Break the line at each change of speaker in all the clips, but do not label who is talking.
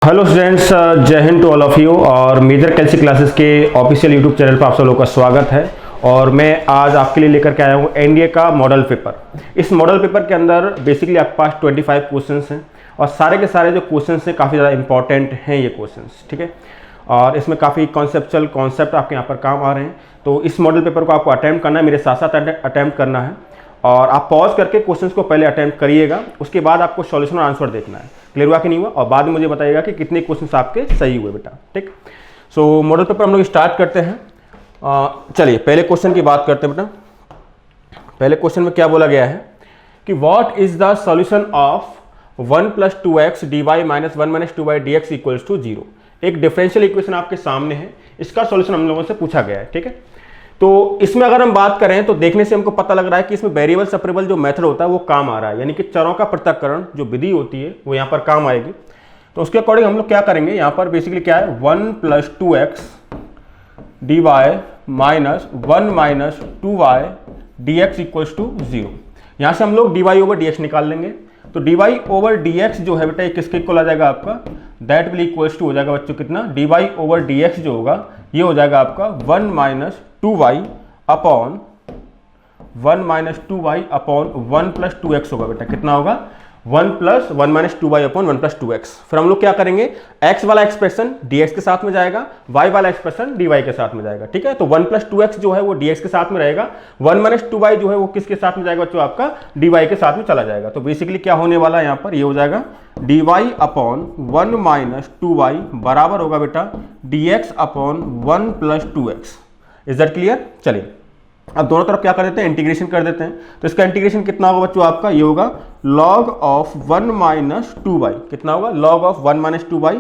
Hello students, जय हिंद to all of you. और मेजर कैलसी क्लासेस के ऑफिशियल यूट्यूब चैनल पर आप सब लोगों का स्वागत है। और मैं आज आपके लिए लेकर के आया हूँ एनडीए का मॉडल पेपर। इस मॉडल पेपर के अंदर बेसिकली आपके पास 25 क्वेश्चंस हैं और सारे के सारे जो क्वेश्चंस हैं काफ़ी ज़्यादा इंपॉर्टेंट हैं ये क्वेश्चंस, ठीक है। और इसमें काफ़ी कॉन्सेप्चुअल कॉन्सेप्ट आपके यहाँ पर काम आ रहे हैं। तो इस मॉडल पेपर को आपको अटैम्प्ट करना है, मेरे साथ साथ अटैम्प्ट करना है। और आप पॉज करके क्वेश्चंस को पहले अटैम्प्ट करिएगा, उसके बाद आपको सॉल्यूशन और आंसर देखना है। क्लियर हुआ कि नहीं हुआ? और बाद में मुझे बताइएगा कि कितने क्वेश्चंस आपके सही हुए बेटा, ठीक। सो मॉडल पेपर हम लोग स्टार्ट करते हैं। चलिए पहले क्वेश्चन की बात करते हैं बेटा। पहले क्वेश्चन में क्या बोला गया है कि what is the solution of 1 + 2x dy - 1 - 2y dx = 0। एक डिफरेंशियल इक्वेशन आपके सामने है, इसका सॉल्यूशन हम लोगों से पूछा गया है, ठीक है। तो इसमें अगर हम बात करें तो देखने से हमको पता लग रहा है कि इसमें वेरिएबल सेपरेबल जो मेथड होता है वो काम आ रहा है, यानी कि चरों का पृथक्करण जो विधि होती है वो यहाँ पर काम आएगी। तो उसके अकॉर्डिंग हम लोग क्या करेंगे, यहाँ पर बेसिकली क्या है 1 + 2x dy - 1 - 2y dx = 0। यहाँ से हम लोग dy/dx निकाल लेंगे। तो dy/dx जो है बेटा ये किसके इक्वल आ जाएगा आपका, दैट विल इक्वल्स टू हो जाएगा बच्चों कितना, dy/dx जो होगा ये हो जाएगा आपका 1 - 2y upon 1 - 2y upon 1 + 2x होगा बेटा। कितना होगा 1 + 1 - 2y अपॉन 1 + 2x। फिर हम लोग क्या करेंगे, x वाला एक्सप्रेशन dx के साथ में जाएगा, y वाला एक्सप्रेशन dy के साथ में जाएगा, ठीक है। तो 1 + 2x जो है वो dx के साथ में रहेगा, 1 - 2y जो है वो किसके साथ में जाएगा बच्चों, आपका dy के साथ में चला जाएगा। तो बेसिकली क्या होने वाला है यहाँ पर, ये हो जाएगा dy अपॉन 1 - 2y बराबर होगा बेटा dx upon 1 + 2x। Is that clear? चलिए अब दोनों तरफ क्या कर देते हैं, इंटीग्रेशन कर देते हैं। तो इसका इंटीग्रेशन कितना होगा बच्चों आपका, ये होगा log ऑफ 1 - 2y। कितना होगा, log ऑफ 1 - 2y।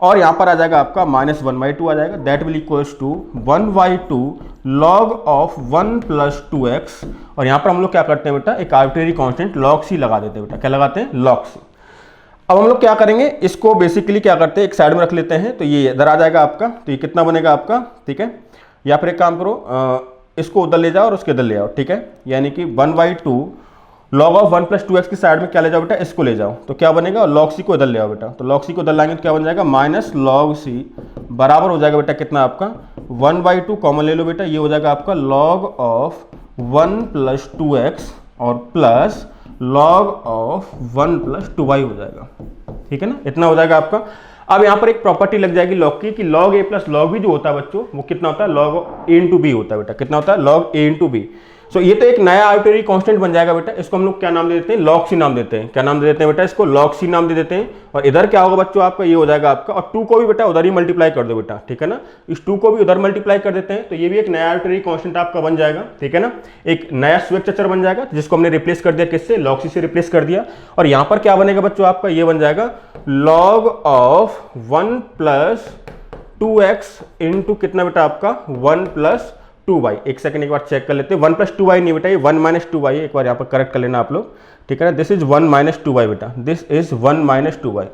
और यहाँ पर आ जाएगा आपका -1/2 आ जाएगा, that will equals to 1/2 log of 1 + 2x। और यहाँ पर हम लोग क्या करते हैं बेटा, एक आर्बिट्रेरी कांस्टेंट log c लगा देते हैं बेटा। क्या लगाते हैं, log c। अब हम लोग क्या करेंगे, इसको बेसिकली क्या करते हैं एक साइड में रख लेते हैं। तो ये इधर आ जाएगा आपका, तो ये कितना बनेगा आपका, ठीक है। या फिर एक काम करो, इसको उधर ले जाओ और उसके इधर ले आओ, ठीक है। यानी कि 1/2 log ऑफ 1 + 2x की साइड में क्या ले जाओ बेटा, इसको ले जाओ। तो क्या बनेगा, log c को इधर ले आओ बेटा। तो log c को इधर लाएंगे तो क्या बन जाएगा, -log c बराबर हो जाएगा बेटा कितना आपका 1/2 कॉमन ले लो बेटा, ये हो जाएगा आपका log ऑफ 1 + 2x और प्लस log ऑफ 1 + 2y हो जाएगा, ठीक है ना। इतना हो जाएगा आपका। अब यहाँ पर एक प्रॉपर्टी लग जाएगी log की कि log a + log b जो होता है बच्चों वो कितना होता है, log a × b होता है बेटा। कितना होता है, log a × b। सो ये तो एक नया आर्बिट्रेरी कांस्टेंट बन जाएगा बेटा। इसको हम लोग क्या नाम दे देते हैं, log c नाम देते हैं। क्या नाम दे देते हैं बेटा, इसको log c नाम दे देते हैं। और इधर क्या होगा बच्चों आपका, ये हो जाएगा आपका, और 2 को भी बेटा उधर ही मल्टीप्लाई कर दो बेटा, ठीक है ना। इस 2 को भी उधर मल्टीप्लाई कर देते हैं, तो ये भी एक नया आर्बिट्रेरी कांस्टेंट आपका बन जाएगा, ठीक है ना। एक नया स्वेग चर बन जाएगा जिसको हमने रिप्लेस कर दिया, किससे, log c से रिप्लेस कर दिया। और यहाँ पर क्या बनेगा बच्चों आपका, ये बन जाएगा log ऑफ 1 + 2x इंटू कितना बेटा आपका 1 + 2y। एक सेकंड एक बार चेक कर लेते हैं, 1 + 2y नहीं बेटा, ये 1 - 2y। एक बार यहाँ पर करेक्ट कर लेना आप लोग, ठीक है ना। दिस इज 1 - 2y बेटा, दिस इज 1 - 2y,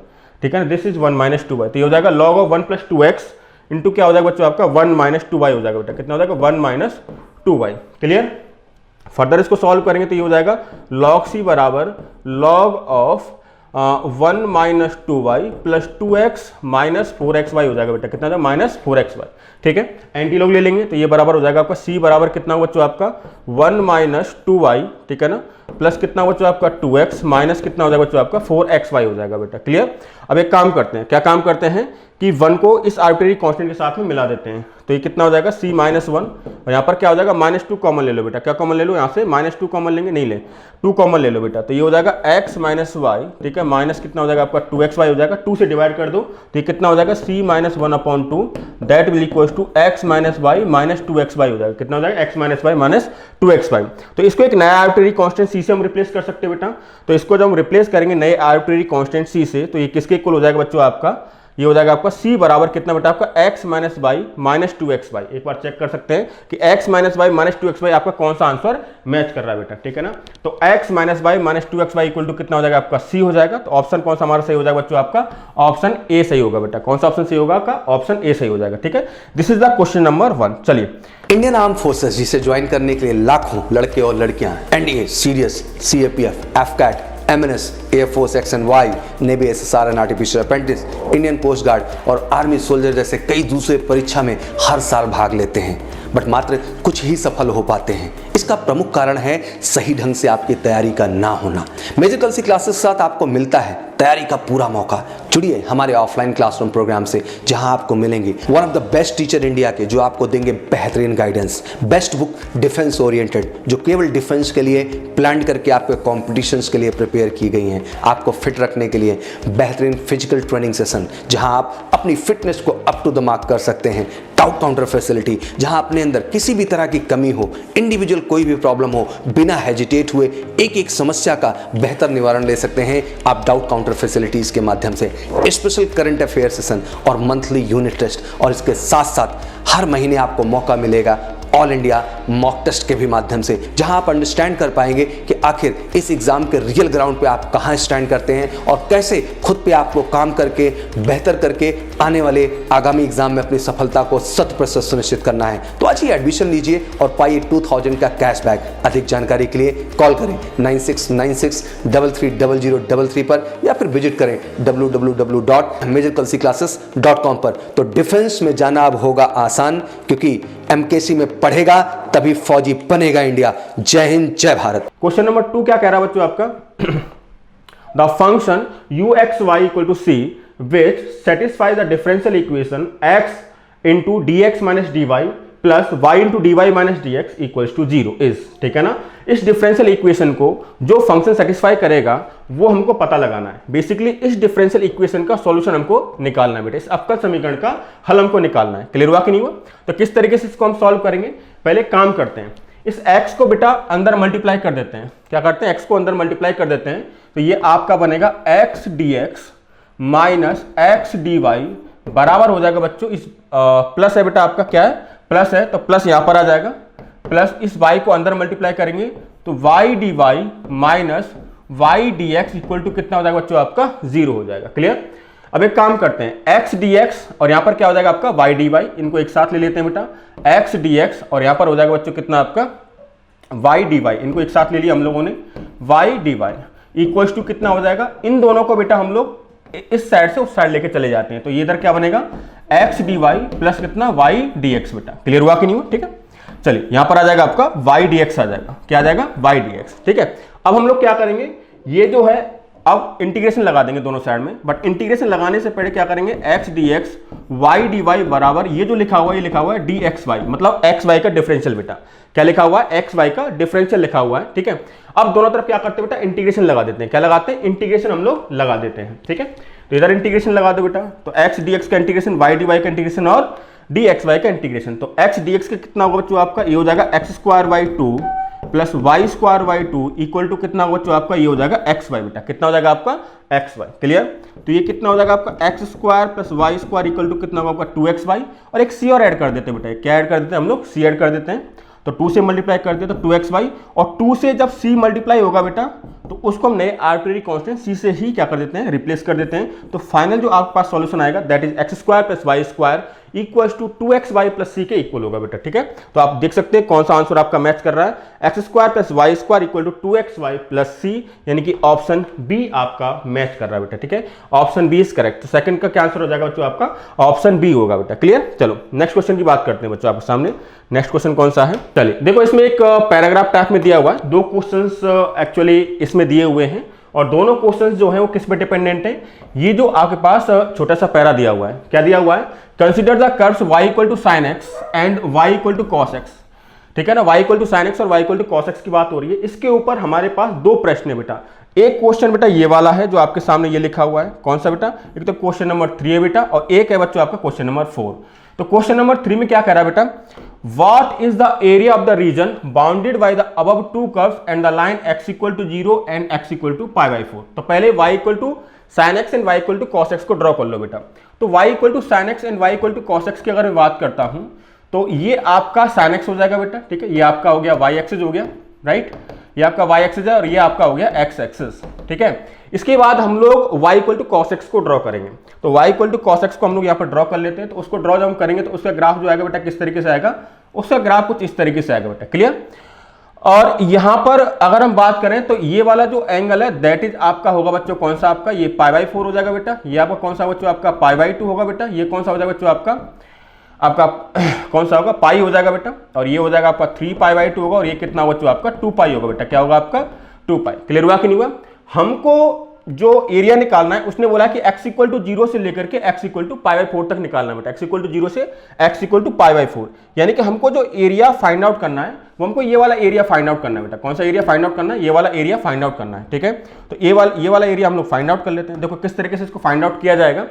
ठीक है ना। This is 1 - 2y। तो ये हो जाएगा log ऑफ 1 + 2x इंटू क्या हो जाएगा बच्चों आपका 1 - 2y हो जाएगा बेटा। कितना हो जाएगा 1 - 2y। क्लियर? फर्दर इसको सॉल्व करेंगे तो ये हो जाएगा log c बराबर log of 1 - 2y + 2x - 4xy हो जाएगा बेटा। कितना -4xy, ठीक है। एंटी लॉग ले लेंगे तो ये बराबर हो जाएगा आपका c बराबर कितना हो बच्चों आपका 1 - 2y, ठीक है ना, प्लस कितना हो बच्चों आपका 2x माइनस कितना हो जाएगा बच्चों आपका 4xy हो जाएगा बेटा। क्लियर? अब एक काम करते हैं, क्या काम करते हैं कि 1 को इस आर्बिट्रेरी कांस्टेंट के साथ में मिला देते हैं। तो ये कितना हो जाएगा c - 1 और यहाँ पर क्या हो जाएगा -2 कॉमन ले लो बेटा। क्या कॉमन ले लो, यहाँ से -2 कॉमन लेंगे, नहीं ले 2 कॉमन ले लो बेटा। तो ये हो जाएगा x - y, ठीक है, माइनस कितना हो जाएगा आपका 2xy हो जाएगा, 2 से डिवाइड कर दो तो ये कितना हो जाएगा c - 1/2 that will equals to x - y - 2xy हो जाएगा। कितना हो जाएगा x - y - 2xy। तो इसको एक नया आर्बिट्रेरी कांस्टेंट c से हम रिप्लेस कर सकते हैं बेटा। तो इसको जब हम रिप्लेस करेंगे नए आर्बिट्रेरी कांस्टेंट c से, तो ये किसके इक्वल हो जाएगा बच्चों आपका, ये हो जाएगा आपका c बराबर कितना बेटा आपका x - y - 2xy। एक बार चेक कर सकते हैं कि x - y - 2xy आपका कौन सा आंसर मैच कर रहा है बेटा, ठीक है ना। तो x - y - 2xy equal to कितना हो जाएगा आपका c हो जाएगा। तो ऑप्शन कौन सा हमारा सही हो जाएगा बच्चों आपका, ऑप्शन ए सही होगा बेटा। कौन सा ऑप्शन सही होगा आपका, ऑप्शन ए सही हो जाएगा, ठीक है। This is the question number 1। चलिए,
इंडियन आर्म फोर्सेस जिसे ज्वाइन करने के लिए लाखों लड़के और लड़कियां NDA, CDS, CAPF, AFCAT, MNS, air force XNY, navy SSR and artificial apprentice, Indian coast guard और आर्मी सोल्जर जैसे कई दूसरे परीक्षा में हर साल भाग लेते हैं, बट मात्र कुछ ही सफल हो पाते हैं। इसका प्रमुख कारण है सही ढंग से आपकी तैयारी का ना होना। मेजर कलसी क्लासेस के साथ आपको मिलता है तैयारी का पूरा मौका। जुड़िए हमारे ऑफलाइन क्लासरूम प्रोग्राम से, जहां आपको मिलेंगे one of the best teacher India के, जो आपको देंगे बेहतरीन guidance. Best book defence oriented, जो केवल डिफेंस के लिए प्लान करके आपके कॉम्पिटिशन्स के लिए प्रिपेयर की गई हैं। आपको फिट रखने के लिए बेहतरीन फिजिकल ट्रेनिंग सेशन, जहां आप अपनी फिटनेस को अप टू द मार्क कर सकते हैं। डाउट काउंटर फैसिलिटी, जहां अपने अंदर किसी भी तरह की कमी हो, इंडिविजुअल कोई भी प्रॉब्लम हो, बिना हेजिटेट हुए एक एक समस्या का बेहतर निवारण ले सकते हैं आप डाउट काउंटर फैसिलिटीज के माध्यम से। स्पेशल करंट अफेयर सेशन और मंथली यूनिट टेस्ट, और इसके साथ साथ हर महीने आपको मौका मिलेगा ऑल इंडिया मॉक टेस्ट के भी माध्यम से, जहां आप अंडरस्टैंड कर पाएंगे कि आखिर इस एग्जाम के रियल ग्राउंड पे आप कहां स्टैंड करते हैं और कैसे खुद पे आपको काम करके बेहतर करके आने वाले आगामी एग्जाम में अपनी सफलता को 100% सुनिश्चित करना है। तो आज ही एडमिशन लीजिए और पाइए 2000 का कैशबैक। अधिक जानकारी के लिए कॉल करें 9696330033 पर, या फिर विजिट करें www.majorkalsiclasses.com पर। तो डिफेंस में जाना अब होगा आसान, क्योंकि MKC में पढ़ेगा तभी फौजी बनेगा इंडिया। जय हिंद, जय भारत।
क्वेश्चन नंबर 2 क्या कह रहा है बच्चों आपका? The function u(x,y) = c which satisfies the differential equation x into dx minus dy plus y into dy minus dx equals to 0 is, ठीक है ना। इस डिफरेंशियल इक्वेशन को जो फंक्शन सेटिस्फाई करेगा वो हमको पता लगाना है। बेसिकली इस डिफरेंशियल इक्वेशन का सॉल्यूशन हमको निकालना है बेटा, इस अवकल समीकरण का हल हमको निकालना है। क्लियर हुआ कि नहीं हुआ? तो किस तरीके से इसको हम सॉल्व करेंगे, पहले काम करते हैं। इस x को बेटा अंदर मल्टीप्लाई कर देते हैं। क्या करते हैं? x को अंदर मल्टीप्लाई कर देते हैं, तो ये आपका बनेगा x dx minus x dy बराबर हो जाएगा बच्चों, इस प्लस है बेटा, आपका क्या है, प्लस है, तो प्लस यहां पर आ जाएगा, प्लस इस y को अंदर मल्टीप्लाई करेंगे तो y dy minus y dx equal to कितना हो जाएगा बच्चों, आपका 0 हो जाएगा। क्लियर? अब एक काम करते हैं, x dx और यहां पर क्या हो जाएगा आपका y dy, इनको एक साथ ले लेते हैं बेटा, x dx और यहां पर हो जाएगा बच्चों कितना आपका y dy, इनको एक साथ ले लिया हम लोगों ने, y dy इक्वल्स टू कितना हो जाएगा, इन दोनों को बेटा हम लोग इस साइड से उस साइड लेके चले जाते हैं, तो ये इधर क्या बनेगा x dy प्लस कितना y dx बेटा। क्लियर हुआ कि नहीं हुआ? ठीक है, चलिए यहां पर आ जाएगा आपका y dx आ जाएगा, क्या आ जाएगा y dx। ठीक है, अब हम लोग क्या करेंगे, ये जो है अब इंटीग्रेशन लगा देंगे दोनों साइड में, बट इंटीग्रेशन लगाने से पहले क्या करेंगे, x dx y dy बराबर ये जो लिखा हुआ है, ये लिखा हुआ है dxy, मतलब xy का डिफरेंशियल बेटा। क्या लिखा हुआ है? xy का डिफरेंशियल लिखा हुआ है। ठीक है, अब दोनों तरफ क्या करते हैं बेटा, इंटीग्रेशन लगा देते हैं। क्या लगाते हैं? इंटीग्रेशन हम लोग लगा देते हैं। ठीक है, तो इधर इंटीग्रेशन लगा दो बेटा, तो x dx का इंटीग्रेशन, y dy का इंटीग्रेशन और dxy का इंटीग्रेशन। तो x dx का कितना होगा बच्चों आपका, ये हो जाएगा x² plus y² equal to कितना होगा बच्चों आपका, ये हो जाएगा xy बेटा। कितना हो जाएगा आपका xy। क्लियर? तो ये कितना हो जाएगा आपका x² plus y² equal to कितना होगा आपका 2xy, और एक c और ऐड कर देते हैं बेटा। क्या ऐड कर देते हैं हम लोग? c ऐड कर देते हैं, तो 2 से मल्टीप्लाई करते हैं तो 2xy, और 2 से जब c मल्टीप्लाई होगा बेटा तो उसको हम नए आर्बिट्रेरी कांस्टेंट c से ही क्या कर देते हैं, रिप्लेस कर देते हैं। तो फाइनल जो आपके पास सॉल्यूशन आएगा that is x² plus y² equals to 2xy plus c के इक्वल होगा बेटा। ठीक है, तो आप देख सकते हैं कौन सा आंसर आपका मैच कर रहा है, x² plus y² equal to 2xy plus c, यानी कि ऑप्शन बी आपका मैच कर रहा है बेटा। ठीक है, ऑप्शन बी इज करेक्ट। तो सेकंड का क्या आंसर हो जाएगा बच्चों आपका, ऑप्शन बी होगा बेटा। क्लियर? चलो नेक्स्ट क्वेश्चन की बात करते हैं बच्चों आपके सामने। नेक्स्ट क्वेश्चन कौन सा है, चलिए देखो, इसमें एक पैराग्राफ टाइप में दिया हुआ है, 2 क्वेश्चंस एक्चुअली इसमें दिए हुए हैं, और दोनों क्वेश्चंस जो है वो किस पे डिपेंडेंट है। ये जो आपके पास छोटा सा पैरा दिया हुआ है, क्या दिया हुआ है, consider the curves y equal to sin x and y equal to cos x। ठीक है ना, y equal to sin x और y equal to cos x की बात हो रही है। इसके ऊपर हमारे पास 2 प्रश्न है बेटा। एक क्वेश्चन बेटा ये वाला है जो आपके सामने ये लिखा हुआ है, कौन सा बेटा, एक तो क्वेश्चन नंबर 3 है बेटा, और एक है बच्चों आपका क्वेश्चन नंबर 4। तो क्वेश्चन नंबर 3 में क्या कह रहा है बेटा, what is the area of the region bounded by the above 2 curves and the line x equal to 0 and x equal to π/4। तो पहले y equal to sin x and y equal to cos x को draw कर लो बेटा। तो y equal to sin x and y equal to cos x की अगर मैं बात करता हूं तो ये आपका sin x हो जाएगा बेटा। ठीक है, ये आपका हो गया y एक्सिस हो गया, राइट, ये आपका y एक्सिस है और ये आपका हो गया x एक्सिस। ठीक है, इसके बाद हम लोग y equal to cos x को ड्रॉ करेंगे। तो y equal to cos x को हम लोग यहाँ पर ड्रॉ कर लेते हैं। तो उसको ड्रॉ जब हम करेंगे तो उसका ग्राफ जो आएगा बेटा किस तरीके से आएगा, उसका ग्राफ कुछ इस तरीके से आएगा बेटा। क्लियर? और यहां पर अगर हम बात करें तो ये वाला जो एंगल है दैट इज आपका होगा बच्चों कौन सा आपका, ये π/4 हो जाएगा बेटा। ये आपका कौन सा बच्चों आपका π/2 होगा बेटा। ये कौन सा हो जाएगा बच्चों आपका कौन सा होगा, पाई हो जाएगा बेटा। और ये हो जाएगा आपका 3π/2 होगा। और ये कितना होगा बच्चों आपका 2π होगा बेटा। क्या होगा आपका 2π। क्लियर हुआ कि नहीं हुआ। हमको जो एरिया निकालना है उसने बोला कि x इक्वल टू 0 से लेकर के x इक्वल टू π/4 तक निकालना है बेटा। x इक्वल टू 0 से x इक्वल टू π/4, यानी कि हमको जो एरिया फाइंड आउट करना है वो हमको ये वाला एरिया फाइंड आउट करना है बेटा। कौन सा एरिया फाइंड आउट करना है, ये वाला एरिया फाइंड आउट करना है। ठीक है, तो ये वाला एरिया हम लोग फाइंड आउट कर लेते हैं। देखो किस तरीके से इसको फाइंड आउट किया जाएगा।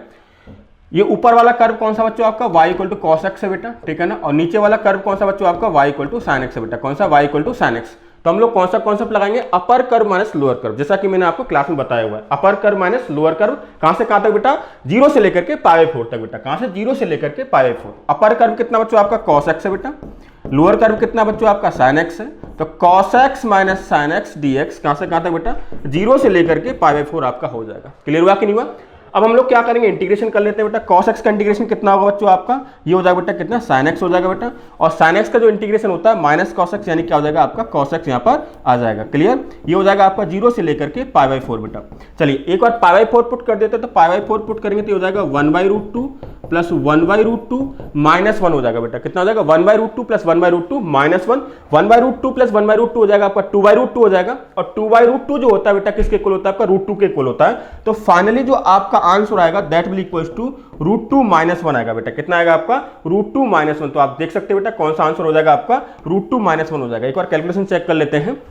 ये ऊपर वाला कर्व कौन सा बच्चों आपका y equal to cos x है बेटा। ठीक है ना। और नीचे वाला कर्व कौन सा बच्चों आपका y equal to sin x है बेटा। कौन सा y equal to sin x। तो हम लोग कौन सा कॉन्सेप्ट लगाएंगे, upper curve minus lower curve, जैसा कि मैंने आपको क्लास में बताया हुआ है। Upper curve minus lower curve कहां से कहां तक बेटा, 0 से लेकर के π/4 तक बेटा। कहां से 0 से लेकर के π/4। अपर कर्व कितना बच्चों आपका cos x है बेटा। लोअर कर्व कितना बच्चों आपका sin x है। तो cos x minus sin x dx कहां से कहां तक बेटा, 0 से लेकर के π/4 आपका हो जाएगा। क्लियर हुआ कि नहीं हुआ। अब हम लोग क्या करेंगे, इंटीग्रेशन कर लेते हैं बेटा। cos x का इंटीग्रेशन कितना होगा बच्चों आपका, ये हो जाएगा बेटा कितना, sin x हो जाएगा बेटा। और sin x का जो इंटीग्रेशन होता है माइनस cos x, यानी क्या हो जाएगा आपका cos x यहाँ पर आ जाएगा। क्लियर, ये हो जाएगा आपका 0 से लेकर के π/4 बेटा। चलिए एक बार π/4 पुट कर देते हैं। तो π/4 पुट करेंगे तो हो जाएगा 1/√2 प्लस 1/√2 माइनस 1 हो जाएगा बेटा। कितना हो जाएगा 1/√2 प्लस 1/√2 माइनस 1। 1/√2 प्लस 1/√2 हो जाएगा आपका 2/√2 हो जाएगा। और 2/√2 जो होता है बेटा किसके इक्वल होता है, आपका √2 के इक्वल होता है। तो फाइनली जो आपका आंसर आएगा that will equals to √2 minus 1 आएगा बेटा। कितना आएगा आपका √2 माइनस 1। तो आप देख सकते हैं बेटा कौन सा आंसर हो जाएगा आपका √2 माइनस 1 हो जाएगा। एक बार कैलकुलेशन चेक कर लेते हैं।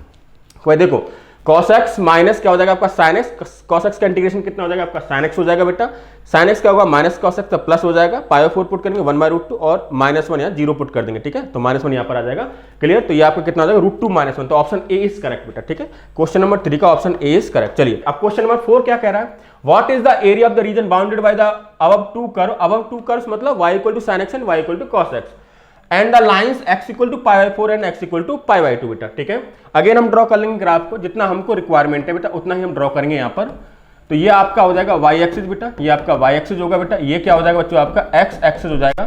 कोई देखो cos x माइनस क्या हो जाएगा आपका sin x। cos x का इंटीग्रेशन कितना हो जाएगा आपका sin x हो जाएगा बेटा। sin x क्या होगा माइनस cos x, तो प्लस हो जाएगा। π/4 पुट करेंगे 1/√2 और माइनस 1 यहाँ 0 पुट कर देंगे। ठीक है, तो माइनस 1 यहाँ पर आ जाएगा। क्लियर, तो ये आपका कितना हो जाएगा √2 माइनस 1। तो ऑप्शन ए इज करेक्ट बेटा। ठीक है, क्वेश्चन नंबर 3 का ऑप्शन ए इज करेक्ट। चलिए अब क्वेश्चन नंबर 4 क्या कह रहा है, what is the area of the region bounded by the above two curve. Above two curves मतलब y equal to sin x and y equal to cos x and the lines x equal to π/4 and x equal to π/2 बेटा। ठीक है, again हम draw कर लेंगे graph को, जितना हमको रिक्वायरमेंट है बेटा उतना ही हम ड्रॉ करेंगे यहाँ पर। तो ये आपका हो जाएगा y एक्सिस बेटा, ये आपका y एक्सिस होगा बेटा। ये क्या हो जाएगा बच्चों आपका x एक्सिस हो जाएगा।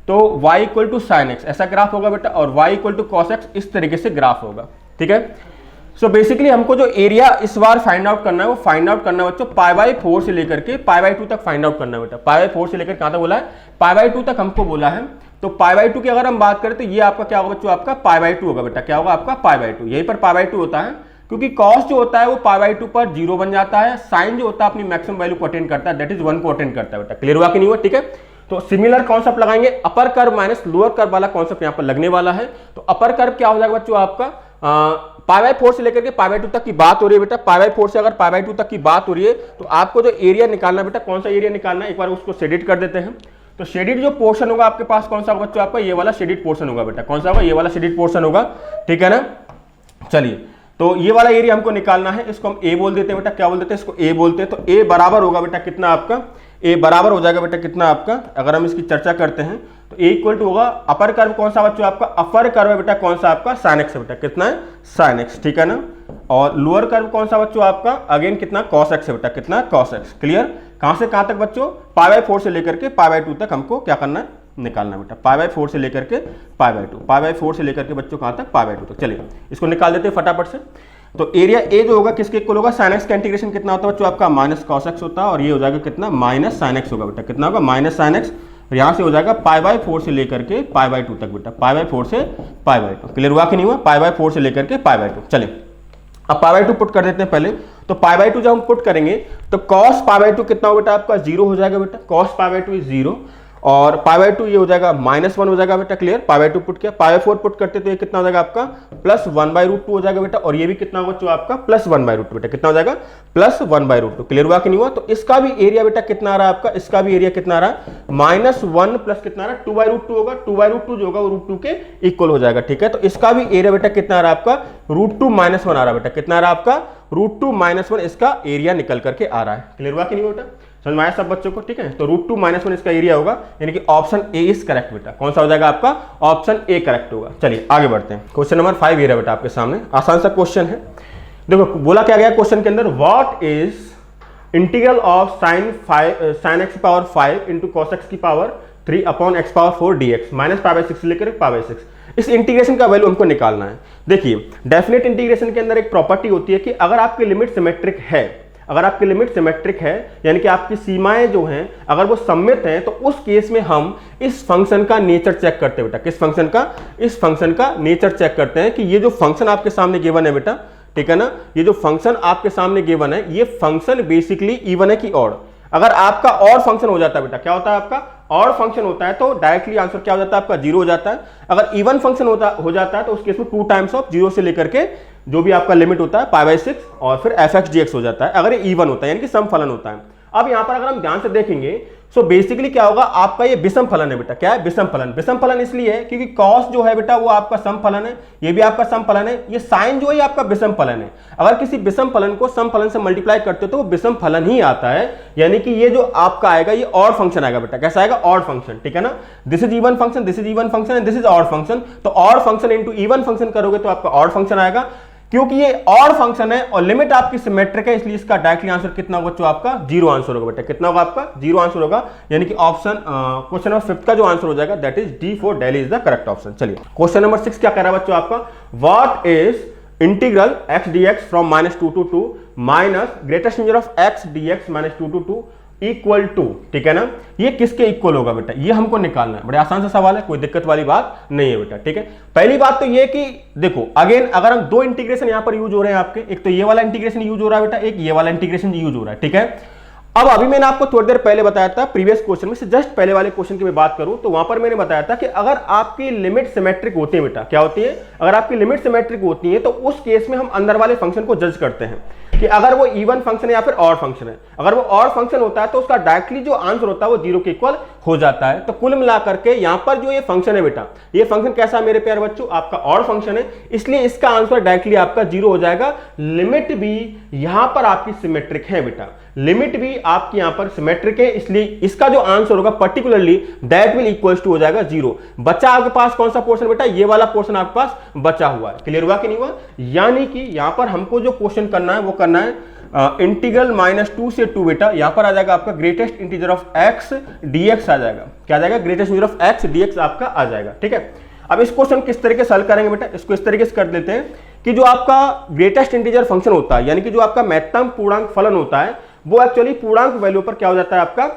तो y equal to sin x ऐसा ग्राफ होगा बेटा, और y equal to cos x इस तरीके से ग्राफ होगा। ठीक है, सो बेसिकली हमको जो एरिया इस बार फाइंड आउट करना है वो फाइंड आउट करना है बच्चों π/4 से लेकर के π/2 तक फाइंड आउट करना है बेटा। π/4 से लेकर कहां तक बोला है, π/2 तक हमको बोला है। तो π/2 की अगर हम बात करें तो ये आपका क्या होगा बच्चों आपका π/2 होगा बेटा। क्या होगा आपका π/2। यहीं पर π/2 होता है क्योंकि cos जो होता है वो π/2 पर 0 बन जाता है। sin जो होता है अपनी मैक्सिमम वैल्यू को अटेंड करता है, दैट इज 1 को अटेंड करता है बेटा। क्लियर हुआ कि नहीं हुआ। ठीक है, तो सिमिलर कॉन्सेप्ट लगाएंगे, upper curve minus lower curve वाला कॉन्सेप्ट यहाँ पर लगने वाला है। तो अपर कर्व क्या हो जाएगा बच्चों आपका π/4 से लेकर के π/2 तक की बात हो रही है बेटा। π/4 से अगर π/2 तक की बात हो रही है तो आपको जो एरिया निकालना बेटा, कौन सा एरिया निकालना है, एक बार उसको शेडिड कर देते हैं। तो शेडिड जो पोर्शन होगा आपके पास कौन सा होगा बच्चों आपका, ये वाला शेडिड पोर्शन होगा बेटा। कौन सा होगा, ये वाला शेडिड पोर्शन होगा। ठीक है ना। चलिए तो ये वाला एरिया हमको निकालना है, इसको हम ए बोल देते हैं बेटा। क्या बोल देते हैं इसको, ए बोलते हैं। तो ए बराबर होगा बेटा कितना आपका, ए बराबर हो जाएगा बेटा कितना आपका, अगर हम इसकी चर्चा करते हैं तो ए इक्वल टू होगा अपर कर्व कौन सा बच्चों आपका, अपर कर्व है बेटा कौन सा आपका sin x है बेटा। कितना है sin x। ठीक है ना। और लोअर कर्व कौन सा बच्चों आपका, अगेन कितना cos x है बेटा। कितना cos x। क्लियर, कहां से कहां तक बच्चों, π/4 से लेकर के π/2 तक हमको क्या करना है, निकालना बेटा। π/4 से लेकर के π/2, π/4 से लेकर के बच्चों कहां तक, π/2 तक। चलिए इसको निकाल देते हैं फटाफट से। तो एरिया ए जो होगा किसके इक्वल होगा, sin x का इंटीग्रेशन कितना होता है बच्चों आपका माइनस cos x होता है। और ये हो जाएगा कितना माइनस sin x होगा बेटा। कितना होगा माइनस sin x। और यहाँ से हो जाएगा π/4 से लेकर के π/2 तक बेटा। π/4 से π/2। क्लियर हुआ कि नहीं हुआ, π/4 से लेकर के π/2। चलिए अब π/2 पुट कर देते हैं पहले। तो π/2 जब हम पुट करेंगे तो cos π/2 कितना हो बेटा आपका, 0 हो जाएगा बेटा। cos π/2 इज 0 और π/2 ये हो जाएगा -1 हो जाएगा बेटा। क्लियर, π/2 पुट किया। π/4 पुट करते तो ये कितना हो जाएगा आपका +1/√2 हो जाएगा बेटा। और ये भी कितना होगा जो आपका +1/√2 बेटा। कितना हो जाएगा +1/√2। क्लियर हुआ कि नहीं हुआ। तो इसका भी एरिया बेटा कितना आ रहा है आपका, इसका भी एरिया कितना आ रहा है, -1 प्लस कितना आ रहा है 2/√2 होगा। 2/√2 जो होगा वो √2 के इक्वल हो जाएगा। ठीक है, तो इसका भी एरिया बेटा कितना आ रहा है आपका, √2 - 1 आ रहा है बेटा। कितना आ रहा है आपका, √2 - 1 इसका एरिया निकल करके आ रहा है। क्लियर हुआ कि नहीं बेटा, समझ में आया सब बच्चों को। ठीक है, तो √2 - 1 इसका एरिया होगा, यानी कि ऑप्शन ए इज करेक्ट बेटा। कौन सा हो जाएगा आपका, ऑप्शन ए करेक्ट होगा। चलिए आगे बढ़ते हैं। क्वेश्चन नंबर 5 ये रहा बेटा आपके सामने, आसान सा क्वेश्चन है। देखो बोला क्या गया क्वेश्चन के अंदर, what is integral of sin x की पावर 5 इंटू cos x की पावर 3/x⁴ dx माइनस π/6 से लेकर π/6। इस इंटीग्रेशन का वैल्यू हमको निकालना है। देखिए डेफिनेट इंटीग्रेशन के अंदर एक प्रॉपर्टी होती है कि अगर आपकी लिमिट सिमेट्रिक है, अगर आपकी लिमिट सिमेट्रिक है यानी कि आपकी सीमाएं जो हैं अगर वो सममित हैं, तो उस केस में हम इस फंक्शन का नेचर चेक करते हैं बेटा। किस फंक्शन का? इस फंक्शन का नेचर चेक करते हैं कि ये जो फंक्शन आपके सामने गिवन है बेटा, ठीक है ना, ये जो फंक्शन आपके सामने गिवन है ये फंक्शन बेसिकली इवन है कि ऑड। अगर आपका ऑड फंक्शन हो जाता है बेटा, क्या होता है आपका? ऑड फंक्शन होता है तो डायरेक्टली आंसर क्या हो जाता है आपका? 0 हो जाता है। अगर इवन फंक्शन हो जाता है तो उस केस में 2 टाइम्स ऑफ 0 से लेकर के जो भी आपका लिमिट होता है π/6 और फिर f(x) हो जाता है अगर ये इवन होता है यानी कि सम फलन होता है। अब यहां पर अगर हम ध्यान से देखेंगे सो बेसिकली क्या होगा, आपका ये विषम फलन है बेटा। क्या है? विषम फलन। विषम फलन इसलिए है क्योंकि cos जो है बेटा वो आपका सम फलन है, ये भी आपका सम फलन है, ये sin जो है आपका विषम फलन है। अगर किसी विषम फलन को सम फलन से मल्टीप्लाई करते हो तो वो विषम फलन ही आता है, यानी कि ये जो आपका आएगा ये ऑड फंक्शन आएगा बेटा। कैसा आएगा? ऑड फंक्शन, ठीक है ना। This is even function, this is even function and this is odd function. तो odd function into even function करोगे तो आपका ऑड फंक्शन आएगा। क्योंकि ये ऑड फंक्शन है और लिमिट आपकी सिमेट्रिक है, इसलिए इसका डायरेक्टली आंसर कितना होगा? जो आपका 0 आंसर होगा बेटा। कितना होगा आपका? 0 आंसर होगा, यानी कि ऑप्शन क्वेश्चन नंबर 5 का जो आंसर हो जाएगा that is D for Delhi is the correct option. चलिए क्वेश्चन नंबर 6 क्या कह रहा है बच्चों आपका? What is integral x dx from -2 to 2 minus greatest integer of x dx -2 to 2 equal to, ठीक है ना। ये किसके इक्वल होगा बेटा? ये हमको निकालना है। बड़े आसान सा सवाल है, कोई दिक्कत वाली बात नहीं है बेटा, ठीक है। पहली बात तो ये कि देखो अगेन अगर हम दो इंटीग्रेशन यहां पर यूज हो रहे हैं आपके, एक तो ये वाला इंटीग्रेशन यूज हो रहा है बेटा, एक ये वाला इंटीग्रेशन यूज हो रहा है, ठीक है। अब अभी मैंने आपको थोड़ी देर पहले बताया था प्रीवियस क्वेश्चन में से जस्ट पहले वाले क्वेश्चन की मैं बात करूं तो वहां पर मैंने बताया था कि अगर आपकी लिमिट सिमेट्रिक होती है बेटा, क्या होती है? अगर आपकी लिमिट सिमेट्रिक होती है तो उस केस में हम अंदर वाले फंक्शन को जज करते हैं कि अगर वो इवन फंक्शन है या फिर ऑड फंक्शन है। अगर वो ऑड फंक्शन होता है तो उसका डायरेक्टली जो आंसर होता है वो 0 के इक्वल हो जाता है। तो कुल मिला करके यहां पर जो ये फंक्शन है बेटा, ये फंक्शन कैसा है मेरे प्यारे बच्चों? आपका ऑड फंक्शन है, इसलिए इसका आंसर डायरेक्टली आपका 0 हो जाएगा। लिमिट भी यहां पर आपकी सिमेट्रिक है बेटा, लिमिट भी आपकी यहां पर सिमेट्रिक है, इसलिए इसका जो आंसर होगा particularly that will equals to हो जाएगा 0। बचा आपके पास कौन सा पोर्शन बेटा? ये वाला पोर्शन आपके पास बचा हुआ है। क्लियर हुआ कि नहीं हुआ? यानी कि यहां पर हमको जो क्वेश्चन करना है वो करना है इंटीग्रल -2 से 2 बेटा। यहां पर आ जाएगा आपका greatest integer of x dx आ जाएगा। क्या आ जाएगा? Greatest integer of x dx आपका आ जाएगा, ठीक है। अब इस क्वेश्चन किस तरीके से हल करेंगे बेटा? इसको इस तरीके से कर देते हैं कि जो आपका ग्रेटेस्ट इंटीजर फंक्शन होता है यानी कि जो आपका महत्तम पूर्णांक फलन होता है वो एक्चुअली पूर्णांक वैल्यू पर क्या हो जाता है? आपका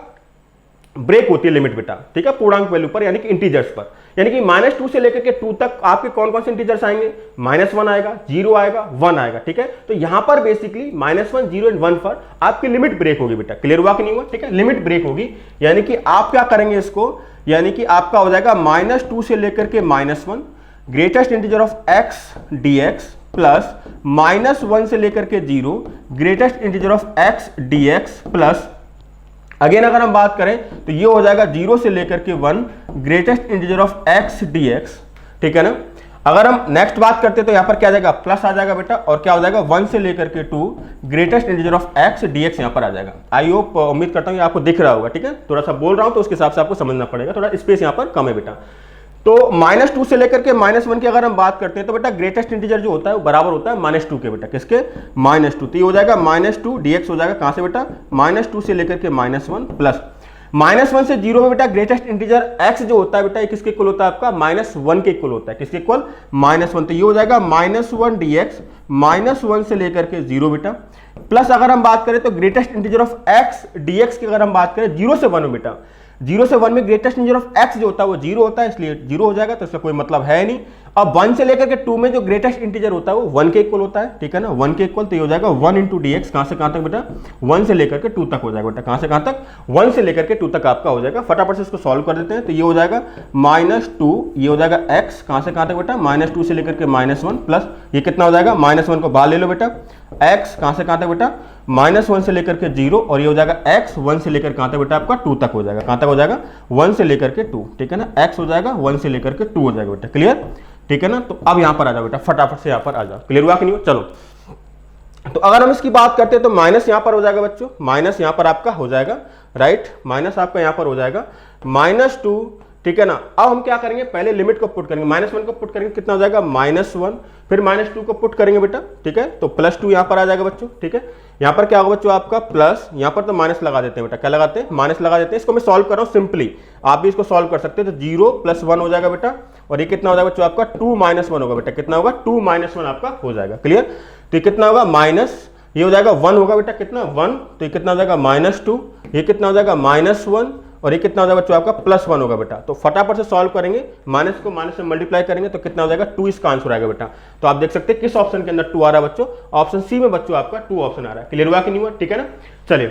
ब्रेक होती है लिमिट बेटा, ठीक है, पूर्णांक वैल्यू पर यानी कि इंटीजर्स पर। यानी कि -2 से लेकर के 2 तक आपके कौन कौन से इंटीजर्स आएंगे? -1 आएगा, 0 आएगा, 1 आएगा, ठीक है। तो यहां पर बेसिकली -1, 0 एंड 1 पर आपकी लिमिट ब्रेक होगी बेटा। क्लियर हुआ कि नहीं हुआ? ठीक है, लिमिट ब्रेक होगी, यानी कि आप क्या करेंगे इसको, यानी कि आपका हो जाएगा -2 से लेकर के -1 greatest integer of x dx plus -1 से लेकर के 0 greatest integer of x dx plus again अगर हम बात करें तो ये हो जाएगा 0 से लेकर के 1 greatest integer of x dx, ठीक है ना। अगर हम नेक्स्ट बात करते हैं तो यहां पर क्या आ जाएगा? प्लस आ जाएगा बेटा, और क्या हो जाएगा? 1 से लेकर के 2 greatest integer of x dx यहां पर आ जाएगा। आई होप उम्मीद करता हूं ये आपको दिख रहा होगा, ठीक है। थोड़ा सा बोल रहा हूं तो उसके हिसाब से आपको समझना पड़ेगा, थोड़ा स्पेस यहां पर कम है बेटा। तो -2 से लेकर के -1 की अगर हम बात करते हैं तो बेटा ग्रेटेस्ट इंटीजर जो होता है वो बराबर होता है -2 के बेटा। किसके? -2। तो ये हो जाएगा -2 dx हो जाएगा कहां से बेटा? -2 से लेकर के -1 प्लस -1 से 0 में बेटा ग्रेटेस्ट इंटीजर x जो होता है बेटा ये किसके इक्वल होता है? आपका -1 के इक्वल होता है। किसके इक्वल? -1। तो ये हो जाएगा -1 dx -1 से लेकर के 0 बेटा प्लस अगर हम बात करें तो greatest integer of x dx की अगर हम बात करें 0 से 1 में बेटा, 0 से 1 में ग्रेटेस्ट इंटीजर ऑफ x जो होता है वो 0 होता है, इसलिए 0 हो जाएगा, तो इसका कोई मतलब है नहीं। अब 1 से लेकर के 2 में जो ग्रेटेस्ट इंटीजर होता है वो 1 के इक्वल होता है, ठीक है ना, 1 के इक्वल। तो ये हो जाएगा 1 इंटू dx कहां से कहां तक बेटा? 1 से लेकर के 2 तक हो जाएगा बेटा। कहां से कहां तक? 1 से लेकर के 2 तक आपका हो जाएगा। फटाफट से इसको सॉल्व कर देते हैं। तो ये हो जाएगा -2, ये हो जाएगा x कहां से कहां तक बेटा? -2 से लेकर के -1 प्लस ये कितना हो जाएगा? -1 को बाहर ले लो बेटा, x कहां से कहां तक बेटा? -1 से लेकर के 0 और ये हो जाएगा x 1 से लेकर कहां तक बेटा? आपका 2 तक हो जाएगा। कहां तक हो जाएगा? 1 से लेकर के 2, ठीक है ना। x हो जाएगा 1 से लेकर के 2 हो जाएगा बेटा। क्लियर? ठीक है ना। तो अब यहां पर आ जाओ बेटा, फटाफट से यहां पर आ जाओ। क्लियर हुआ कि नहीं? चलो, तो अगर हम इसकी बात करते हैं तो माइनस यहां पर हो जाएगा बच्चों, माइनस यहां पर आपका हो जाएगा, राइट। माइनस आपका यहां पर हो जाएगा -2 ठीक है ना। अब हम क्या करेंगे, पहले लिमिट को पुट करेंगे, -1 को पुट करेंगे, कितना हो जाएगा -1, फिर -2 को पुट करेंगे बेटा, ठीक है, तो +2 यहाँ पर आ जाएगा बच्चों, ठीक है। यहाँ पर क्या होगा बच्चों आपका प्लस, यहाँ पर तो माइनस लगा देते हैं बेटा, क्या लगाते हैं, माइनस लगा देते हैं। इसको मैं सॉल्व कर रहा हूँ सिंपली, आप भी इसको सॉल्व कर सकते हैं। तो 0 + 1 हो जाएगा बेटा, और ये कितना हो जाएगा बच्चों आपका 2 - 1 होगा बेटा, कितना होगा 2 - 1 आपका हो जाएगा, क्लियर। तो ये कितना होगा माइनस, ये हो जाएगा 1 होगा बेटा, कितना 1, तो ये कितना हो जाएगा -2, ये कितना हो जाएगा -1, और ये कितना हो जाएगा बच्चों आपका +1 होगा बेटा। तो फटाफट से सॉल्व करेंगे, माइनस को माइनस से मल्टीप्लाई करेंगे तो कितना हो जाएगा 2 इसका आंसर आएगा बेटा। तो आप देख सकते हैं किस ऑप्शन के अंदर 2 आ रहा है बच्चों, ऑप्शन सी में बच्चों आपका 2 ऑप्शन आ रहा है। क्लियर हुआ कि नहीं हुआ, ठीक है ना। चलिए,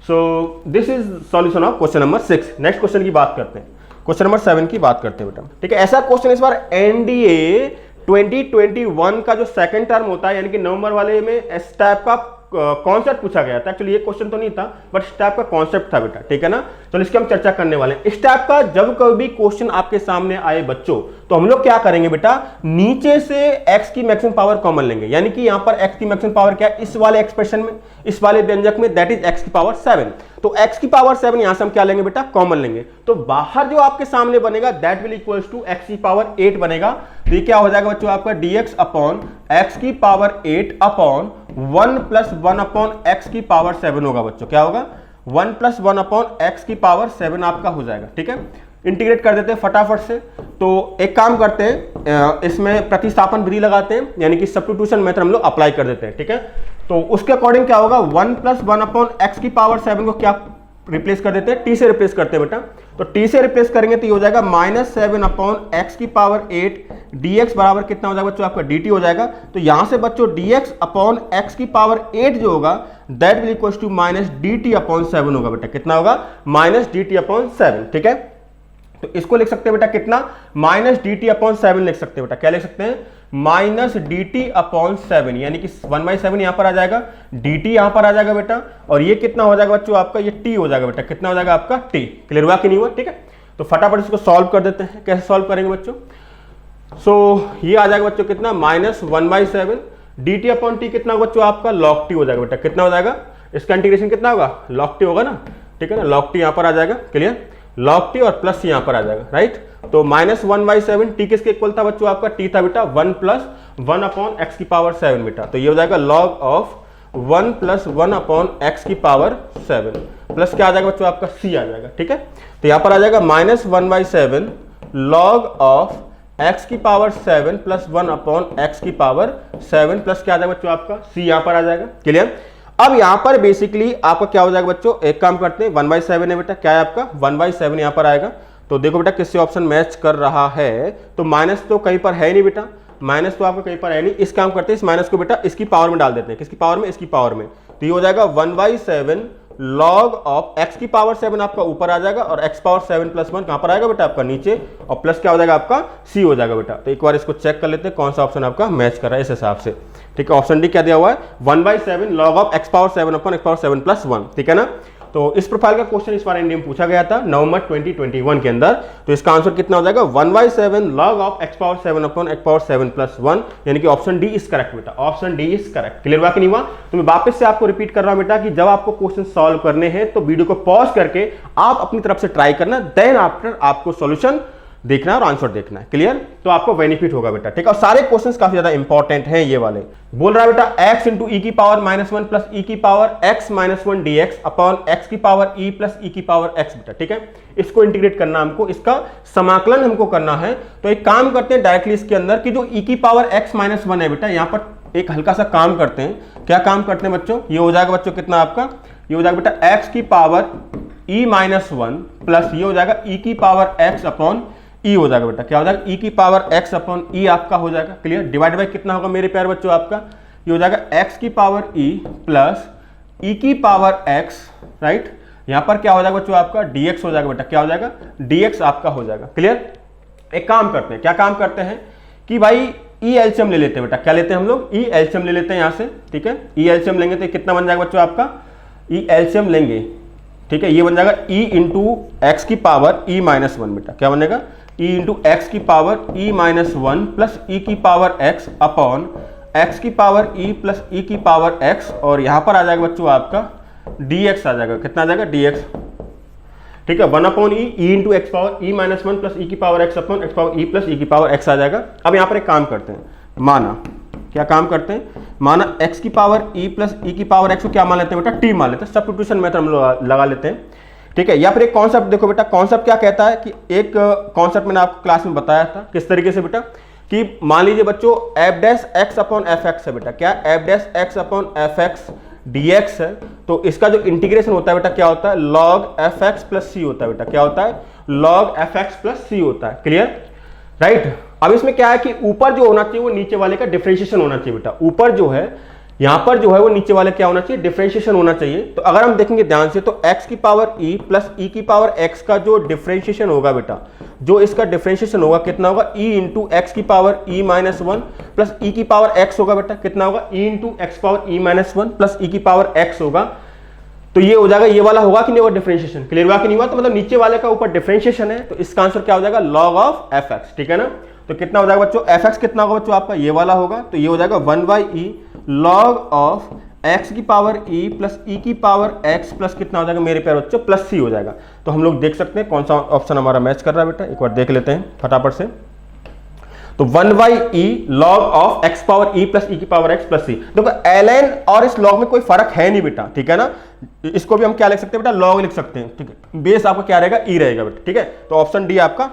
सो this is solution of question number 6। Next question की बात करते हैं, क्वेश्चन नंबर 7 की बात करते हैं बेटा, ठीक है। ऐसा क्वेश्चन इस बार एनडीए 2021 का जो सेकंड टर्म होता है, यानी कि नवंबर वाले में इस टाइप का कॉन्सेप्ट पूछा गया था। एक्चुअली ये क्वेश्चन तो नहीं था, बट इस टाइप का कॉन्सेप्ट था बेटा, ठीक है ना। तो इसकी हम चर्चा करने वाले हैं। इस टाइप का जब कभी क्वेश्चन आपके सामने आए बच्चों, तो हम लोग क्या करेंगे बेटा, नीचे से x की मैक्सिमम पावर कॉमन लेंगे, यानी कि यहां पर x की मैक्सिमम पावर क्या है, इस वाले एक्सप्रेशन में, इस वाले व्यंजक में, दैट इज x की पावर 7। तो x की पावर 7 यहां से हम क्या लेंगे बेटा, कॉमन लेंगे। तो बाहर जो आपके सामने बनेगा that will equals to x की पावर 8 बनेगा। तो ये क्या हो जाएगा बच्चों आपका dx अपॉन x की पावर 8 अपॉन 1 + 1 अपॉन x की पावर 7 होगा बच्चों, क्या होगा 1 + 1 अपॉन x की पावर 7 आपका हो जाएगा, ठीक है। इंटीग्रेट कर देते हैं फटाफट से। तो एक काम करते हैं, इसमें प्रतिस्थापन विधि लगाते हैं, यानी कि सब्स्टिट्यूशन मेथड हम लोग अप्लाई कर देते हैं, ठीक है। तो उसके अकॉर्डिंग क्या होगा, 1 + 1 अपॉन x की पावर 7 को क्या रिप्लेस कर देते हैं, t से रिप्लेस करते हैं बेटा। तो t से रिप्लेस करेंगे तो ये हो जाएगा -7 अपॉन x की पावर 8 dx बराबर कितना हो जाएगा बच्चों आपका dt हो जाएगा। तो यहां से बच्चों dx अपॉन x की पावर 8 जो होगा that will equals to -dt upon 7 होगा बेटा, कितना होगा -dt अपॉन 7, ठीक है। तो इसको लिख सकते हैं बेटा कितना, -dt अपॉन 7 लिख सकते हैं बेटा, क्या लिख सकते हैं -dt अपॉन 7, यानी कि 1/7 यहां पर आ जाएगा, dt यहां पर आ जाएगा बेटा, और ये कितना हो जाएगा बच्चों आपका, ये t हो जाएगा बेटा, कितना हो जाएगा आपका t। क्लियर हुआ कि नहीं हुआ, ठीक है। तो फटाफट इसको सॉल्व कर देते हैं, कैसे सॉल्व करेंगे बच्चों। सो ये आ जाएगा बच्चों कितना -1/7, dt अपॉन t कितना होगा बच्चों आपका log t हो जाएगा बेटा, कितना हो जाएगा, इसका इंटीग्रेशन कितना होगा log t होगा ना, ठीक है ना, log t यहां पर आ जाएगा, क्लियर, log t और प्लस यहां पर आ जाएगा, राइट। तो -1/7 t किसके इक्वल था बच्चों आपका, t था बेटा 1 + 1 अपॉन x की पावर 7 बेटा। तो ये हो जाएगा log ऑफ 1 + 1 अपॉन x की पावर 7 प्लस क्या आ जाएगा बच्चों आपका c आ जाएगा, ठीक है। तो यहां पर आ जाएगा -1/7 log ऑफ x की पावर 7 + 1 अपॉन x की पावर 7 प्लस क्या आ जाएगा बच्चों आपका c यहां पर आ जाएगा, क्लियर। अब यहां पर बेसिकली आपका क्या हो जाएगा बच्चों, एक काम करते हैं, 1/7 है बेटा, क्या है आपका 1/7 यहां पर आएगा। तो देखो बेटा किससे ऑप्शन मैच कर रहा है, तो माइनस तो कहीं पर है नहीं बेटा, माइनस तो आपका कहीं पर है नहीं। इस काम करते हैं, इस माइनस को बेटा इसकी पावर में डाल देते हैं, किसकी पावर में, इसकी पावर में। तो ये हो जाएगा 1/7 log ऑफ x की पावर 7 आपका ऊपर आ जाएगा, और x पावर 7 + 1 कहां पर आएगा बेटा आपका नीचे, और प्लस क्या हो जाएगा आपका c हो जाएगा बेटा। तो एक बार इसको चेक कर लेते हैं कौन सा ऑप्शन आपका मैच कर रहा है इस हिसाब से, ठीक है। ऑप्शन डी क्या दिया हुआ है, 1/7 log of x power 7 upon x power 7 + 1, ठीक है ना। तो इस प्रोफाइल का क्वेश्चन इस बार एनडीए में पूछा गया था नवंबर 2021 के अंदर। तो इसका आंसर कितना हो जाएगा, 1/7 log of x power 7 upon x power 7 + 1, यानी कि ऑप्शन डी इज करेक्ट बेटा, option D is correct. Clear हुआ कि नहीं हुआ। तो मैं वापस से आपको रिपीट कर रहा हूं बेटा कि जब आपको क्वेश्चन सॉल्व करने हैं तो वीडियो को पॉज करके आप अपनी तरफ से ट्राई करना, देन आफ्टर आपको सॉल्यूशन देखना है और आंसर देखना है, क्लियर। तो आपको बेनिफिट होगा बेटा, ठीक है। और सारे क्वेश्चंस काफी ज्यादा इंपॉर्टेंट हैं ये वाले। बोल रहा है बेटा x × e की पावर -1 प्लस e की power x - 1 dx upon x की पावर e प्लस e की पावर x बेटा, ठीक है। इसको इंटीग्रेट करना हमको, इसका समाकलन हमको करना है। तो एक काम करते हैं डायरेक्टली इसके अंदर कि जो e की पावर x - 1 है बेटा, यहाँ पर एक हल्का सा काम करते हैं। क्या काम करते हैं बच्चों, ये हो जाएगा बच्चों कितना आपका, ये हो जाएगा बेटा x की पावर e - 1 प्लस ये हो जाएगा e की पावर x अपॉन e हो जाएगा बेटा, क्या हो जाएगा e की पावर x अपॉन e आपका हो जाएगा, क्लियर। डिवाइड बाय कितना होगा मेरे प्यारे बच्चों आपका, ये हो जाएगा x की पावर e प्लस e की पावर x, राइट। यहां पर क्या हो जाएगा बच्चों आपका dx हो जाएगा बेटा, क्या हो जाएगा dx आपका हो जाएगा, क्लियर। एक काम करते हैं, क्या काम करते हैं कि भाई e एलसीएम ले लेते हैं बेटा, क्या लेते हैं हम लोग, e एलसीएम ले लेते हैं यहां से, ठीक है। e एलसीएम लेंगे तो कितना बन जाएगा बच्चों आपका, e एलसीएम लेंगे, ठीक है, ये बन जाएगा e × x की पावर e - 1 बेटा, क्या बनेगा e × x की पावर e - 1 प्लस e की पावर x अपॉन x की पावर e प्लस e की पावर x, और यहां पर आ जाएगा बच्चों आपका dx आ जाएगा, कितना आ जाएगा dx, ठीक है, 1/e e into x power e minus 1 plus e की power x upon x power e plus e की पावर x आ जाएगा। अब यहाँ पर एक काम करते हैं, माना क्या काम करते हैं, माना x की पावर e प्लस e की पावर x को क्या मान लेते हैं बेटा, t मान लेते हैं, सब्स्टिट्यूशन मेथड हम लोग लगा लेते हैं, ठीक है। या फिर एक कॉन्सेप्ट देखो बेटा, कॉन्सेप्ट क्या कहता है कि एक कॉन्सेप्ट मैंने आपको क्लास में बताया था किस तरीके से बेटा, कि मान लीजिए बच्चों F dash x upon F x है बेटा, क्या F dash x upon F x dx है, तो इसका जो इंटीग्रेशन होता है बेटा क्या होता है, log एफ एक्स प्लस सी होता है बेटा, क्या होता है, log एफ एक्स प्लस सी होता है, क्लियर, राइट। अब इसमें क्या है कि ऊपर जो होना चाहिए वो नीचे वाले का डिफरेंशिएशन होना चाहिए बेटा, ऊपर जो है यहां पर जो है वो नीचे वाले क्या होना चाहिए, डिफरेंशिएशन होना चाहिए। तो अगर हम देखेंगे ध्यान से तो x की पावर e प्लस e की पावर x का जो डिफरेंशिएशन होगा बेटा, जो इसका डिफरेंशिएशन होगा कितना होगा, e इंटू एक्स की power e minus 1 plus e की पावर x होगा बेटा, कितना होगा, e into x power e minus 1 plus e की पावर x होगा। तो ये हो जाएगा, ये वाला होगा कि नहीं होगा डिफरेंशिएशन, क्लियर हुआ कि नहीं हुआ, तो मतलब नीचे वाले का ऊपर डिफरेंशिएशन है, तो इसका आंसर क्या हो जाएगा, log ऑफ एफ एक्स, ठीक है ना। तो कितना हो जाएगा बच्चों, एफ एक्स कितना होगा बच्चों आपका, ये वाला होगा, तो ये हो जाएगा 1/e log ऑफ x की पावर e प्लस e की पावर x प्लस कितना हो जाएगा मेरे प्यारे बच्चों, प्लस c हो जाएगा। तो हम लोग देख सकते हैं कौन सा ऑप्शन हमारा मैच कर रहा है बेटा, एक बार देख लेते हैं फटाफट से। तो 1/e log of x power e plus e की पावर x प्लस c, देखो ln और इस log में कोई फर्क है नहीं बेटा, ठीक है ना, इसको भी हम क्या लिख सकते हैं बेटा, log लिख सकते हैं, ठीक है, बेस आपका क्या रहेगा, e रहेगा बेटा, ठीक है। तो ऑप्शन डी आपका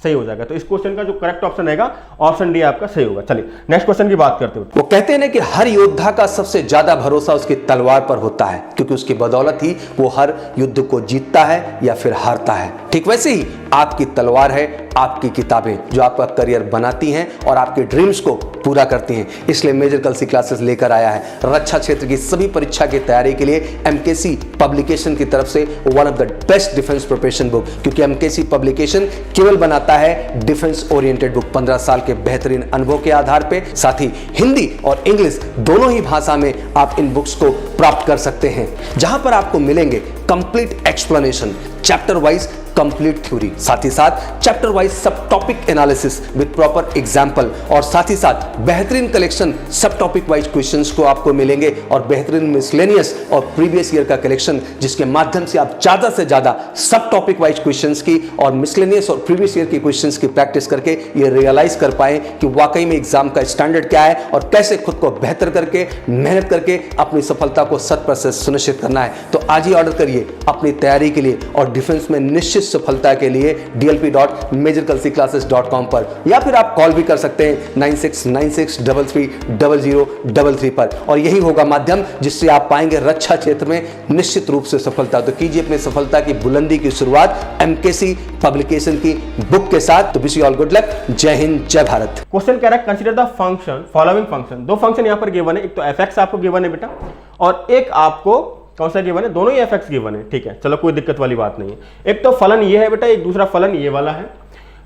सही हो जाएगा। तो इस क्वेश्चन का जो करेक्ट ऑप्शन रहेगा ऑप्शन डी आपका सही होगा। चलिए नेक्स्ट क्वेश्चन की बात करते हैं।
वो कहते हैं कि हर योद्धा का सबसे ज्यादा भरोसा उसकी तलवार पर होता है, क्योंकि उसकी बदौलत ही वो हर युद्ध को जीतता है या फिर हारता है। ठीक वैसे ही आपकी तलवार है आपकी किताबें, जो आपका करियर बनाती हैं और आपके ड्रीम्स को पूरा करती हैं। इसलिए मेजर कलसी क्लासेस लेकर आया है रक्षा क्षेत्र की सभी परीक्षा की तैयारी के लिए एमकेसी पब्लिकेशन की तरफ से one of the best defence preparation book, क्योंकि एमकेसी पब्लिकेशन केवल बनाता है डिफेंस ओरिएंटेड बुक 15 साल के बेहतरीन अनुभव के आधार पे। साथ ही हिंदी और इंग्लिश दोनों ही भाषा में आप इन बुक्स को प्राप्त कर सकते हैं, जहां पर आपको मिलेंगे complete explanation, chapter wise complete theory, साथ ही साथ चैप्टर वाइज सब topic analysis with proper example, और साथ ही साथ बेहतरीन कलेक्शन सब टॉपिक वाइज क्वेश्चंस को आपको मिलेंगे, और बेहतरीन मिसलेनियस और प्रीवियस ईयर का कलेक्शन, जिसके माध्यम से आप ज्यादा से ज्यादा सब टॉपिक वाइज क्वेश्चंस की और मिसलेनियस और प्रीवियस ईयर की क्वेश्चंस की प्रैक्टिस करके ये रियलाइज कर पाए कि वाकई में एग्जाम का स्टैंडर्ड क्या है और कैसे खुद को बेहतर करके मेहनत करके अपनी सफलता को 100% सुनिश्चित करना है। तो आज ही ऑर्डर करिए अपनी तैयारी के लिए और डिफेंस में निश्चित सफलता के लिए dlp.majorkalsiclasses.com पर, या फिर आप कॉल भी कर सकते हैं 9696330033 पर, और यही होगा माध्यम जिससे आप पाएंगे रक्षा क्षेत्र में निश्चित रूप से सफलता। तो कीजिए अपनी सफलता की बुलंदी की शुरुआत एमकेसी पब्लिकेशन की बुक के साथ। तो wish you all good luck, जय हिंद जय भारत।
क्वेश्चन कह रहा है consider the function following function, दो फंक्शन यहां पर गिवन है, एक तो एफ आपको गिवन है बेटा और एक आपको कौन सा गिवन है, दोनों ही एफ गिवन है, ठीक है, चलो कोई दिक्कत वाली बात नहीं है। एक तो फलन ये है बेटा, एक दूसरा फलन ये वाला है।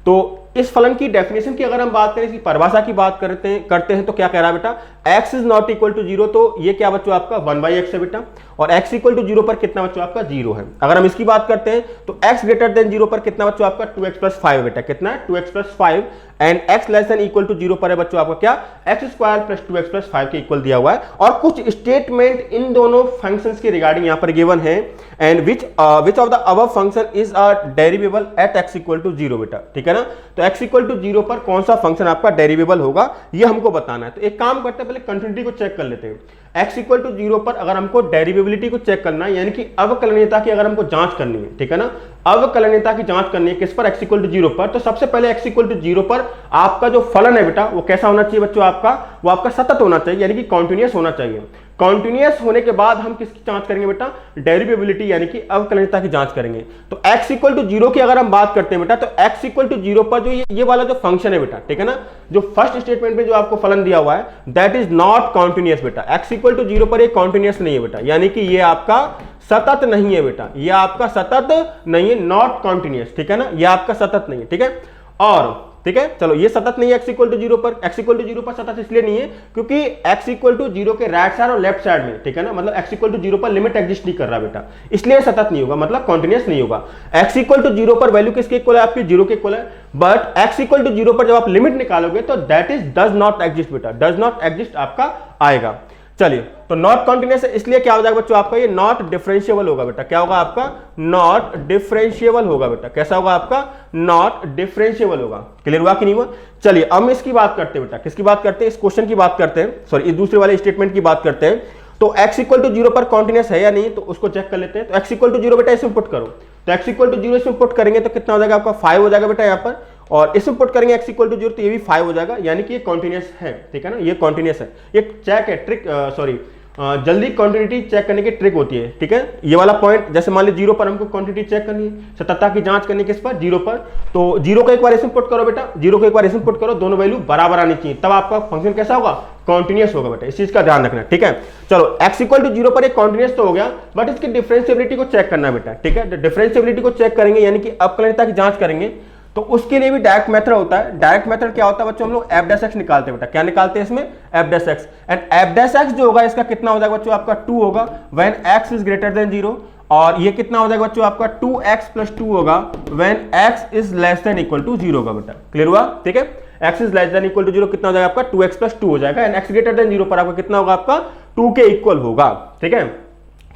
तो इस फलन की डेफिनेशन की अगर हम बात करें, इसकी परिभाषा की बात करते हैं तो क्या कह रहा है बेटा, x is not equal to 0, तो ये क्या बच्चों आपका 1/x है बेटा, और x इक्वल टू 0 पर कितना बच्चों आपका 0 है। अगर हम इसकी बात करते हैं तो x ग्रेटर देन 0 पर कितना बच्चों आपका 2x प्लस 5 बेटा, कितना है 2x plus 5, and x less than equal to 0 पर है बच्चों आपका क्या x square plus 2x plus 5 के इक्वल दिया हुआ है। और कुछ स्टेटमेंट इन दोनों फंक्शंस के रिगार्डिंग यहां पर गिवन है, and which of the above function is a derivable at x equal to 0 बेटा, ठीक है ना। तो x इक्वल टू 0 पर कौन सा फंक्शन आपका डेरिवेबल होगा ये हमको बताना है। तो एक काम करते हैं, पहले कंटिन्यूटी को चेक कर लेते हैं। x इक्वल टू 0 पर अगर हमको डेरिवेबिलिटी को चेक करना है, यानी कि अवकलनीयता की अगर हमको जांच करनी है, ठीक है ना, अवकलनीयता की जांच करनी है किस पर, x इक्वल टू 0 पर। तो सबसे पहले x इक्वल टू 0 पर आपका जो फलन है बेटा वो कैसा होना चाहिए बच्चों आपका, वो आपका सतत होना चाहिए, यानी कि कॉन्टिन्यूअस होना चाहिए। कॉन्टिन्यूअस होने के बाद हम किसकी जांच करेंगे बेटा, डेरिवेबिलिटी यानी कि अवकलनीयता की जांच करेंगे। तो x इक्वल टू 0 की अगर हम बात करते हैं बेटा, तो x इक्वल टू 0 पर जो ये वाला जो फंक्शन है बेटा, ठीक है ना, जो फर्स्ट स्टेटमेंट में जो आपको फलन दिया हुआ है दैट इज नॉट कॉन्टिन्यूअस बेटा। x इक्वल टू 0 पर ये कॉन्टिन्यूअस नहीं है बेटा, यानी कि ये आपका सतत नहीं है बेटा, ये आपका सतत नहीं है, नॉट कॉन्टिन्यूअस, ठीक है ना, ये आपका सतत नहीं है, ठीक है। और ठीक है, चलो ये सतत नहीं है x इक्वल टू 0 पर। x इक्वल टू 0 पर सतत इसलिए नहीं है क्योंकि x इक्वल टू 0 के राइट साइड और लेफ्ट साइड में, ठीक है ना, मतलब x इक्वल टू 0 पर लिमिट एग्जिस्ट नहीं कर रहा बेटा, इसलिए सतत नहीं होगा, मतलब कॉन्टिन्यूअस नहीं होगा। x इक्वल टू 0 पर वैल्यू किसके इक्वल है, आपकी 0 के इक्वल है, बट x इक्वल टू 0 पर जब आप लिमिट निकालोगे तो that is does not exist बेटा, डज नॉट एग्जिस्ट आपका आएगा। चलिए, तो नॉट कॉन्टिन्यूस है इसलिए क्या हो जाएगा बच्चों आपका ये नॉट डिफरेंशिएबल होगा बेटा। क्या होगा आपका? नॉट डिफरेंशिएबल होगा बेटा। कैसा होगा आपका? नॉट डिफरेंशिएबल होगा। क्लियर हुआ कि नहीं हुआ? चलिए अब हम इसकी बात करते हैं बेटा। किसकी बात करते हैं? इस क्वेश्चन की बात करते हैं, सॉरी इस दूसरे वाले स्टेटमेंट की बात करते हैं। तो x इक्वल टू 0 पर कॉन्टिन्यूस है या नहीं, तो उसको चेक कर लेते हैं। तो x इक्वल टू 0 बेटा इसमें पुट करो, तो x इक्वल टू 0 इसमें पुट करेंगे तो कितना हो जाएगा आपका? 5 हो जाएगा बेटा यहाँ पर, और इसमें पुट करेंगे x इक्वल टू 0 तो ये भी 5 हो जाएगा, यानी कि ये कॉन्टिन्यूस है। ठीक है ना, ये कॉन्टिन्यूस है। ये चेक है, ट्रिक, सॉरी जल्दी क्वांटिटी चेक करने की ट्रिक होती है। ठीक है, ये वाला पॉइंट जैसे मान लीजिए 0 पर हमको क्वांटिटी चेक करनी है, सततता की जांच करनी है किस पर? 0 पर। तो 0 को एक बार इसमें पुट करो बेटा, 0 को एक बार इसमें पुट करो, दोनों वैल्यू बराबर आनी चाहिए, तब आपका फंक्शन कैसा होगा? कॉन्टिन्यूस होगा बेटा। इस चीज का ध्यान रखना। ठीक है, चलो x इक्वल टू 0 पर एक कॉन्टिन्यूस तो हो गया, बट इसकी डिफरेंशिएबिलिटी को चेक करना बेटा। ठीक है, डिफरेंशिएबिलिटी को चेक करेंगे यानी कि अवकलनीयता की जांच करेंगे, तो उसके लिए भी डायरेक्ट मेथड होता है। डायरेक्ट मेथड क्या होता है बच्चों? हम लोग f डैश x निकालते हैं बेटा। क्या निकालते हैं इसमें? f dash x। And f dash x जो होगा इसका कितना हो जाएगा बच्चों? आपका 2 होगा when x is greater than 0, और ये कितना हो जाएगा बच्चों? आपका 2x प्लस 2 होगा when x is less than equal to 0 होगा बेटा। क्लियर हुआ? ठीक है, x is less than equal to 0 कितना हो जाएगा आपका? 2x प्लस 2 हो जाएगा, एंड x ग्रेटर देन 0 पर आपका कितना होगा? आपका 2 के इक्वल होगा। ठीक है,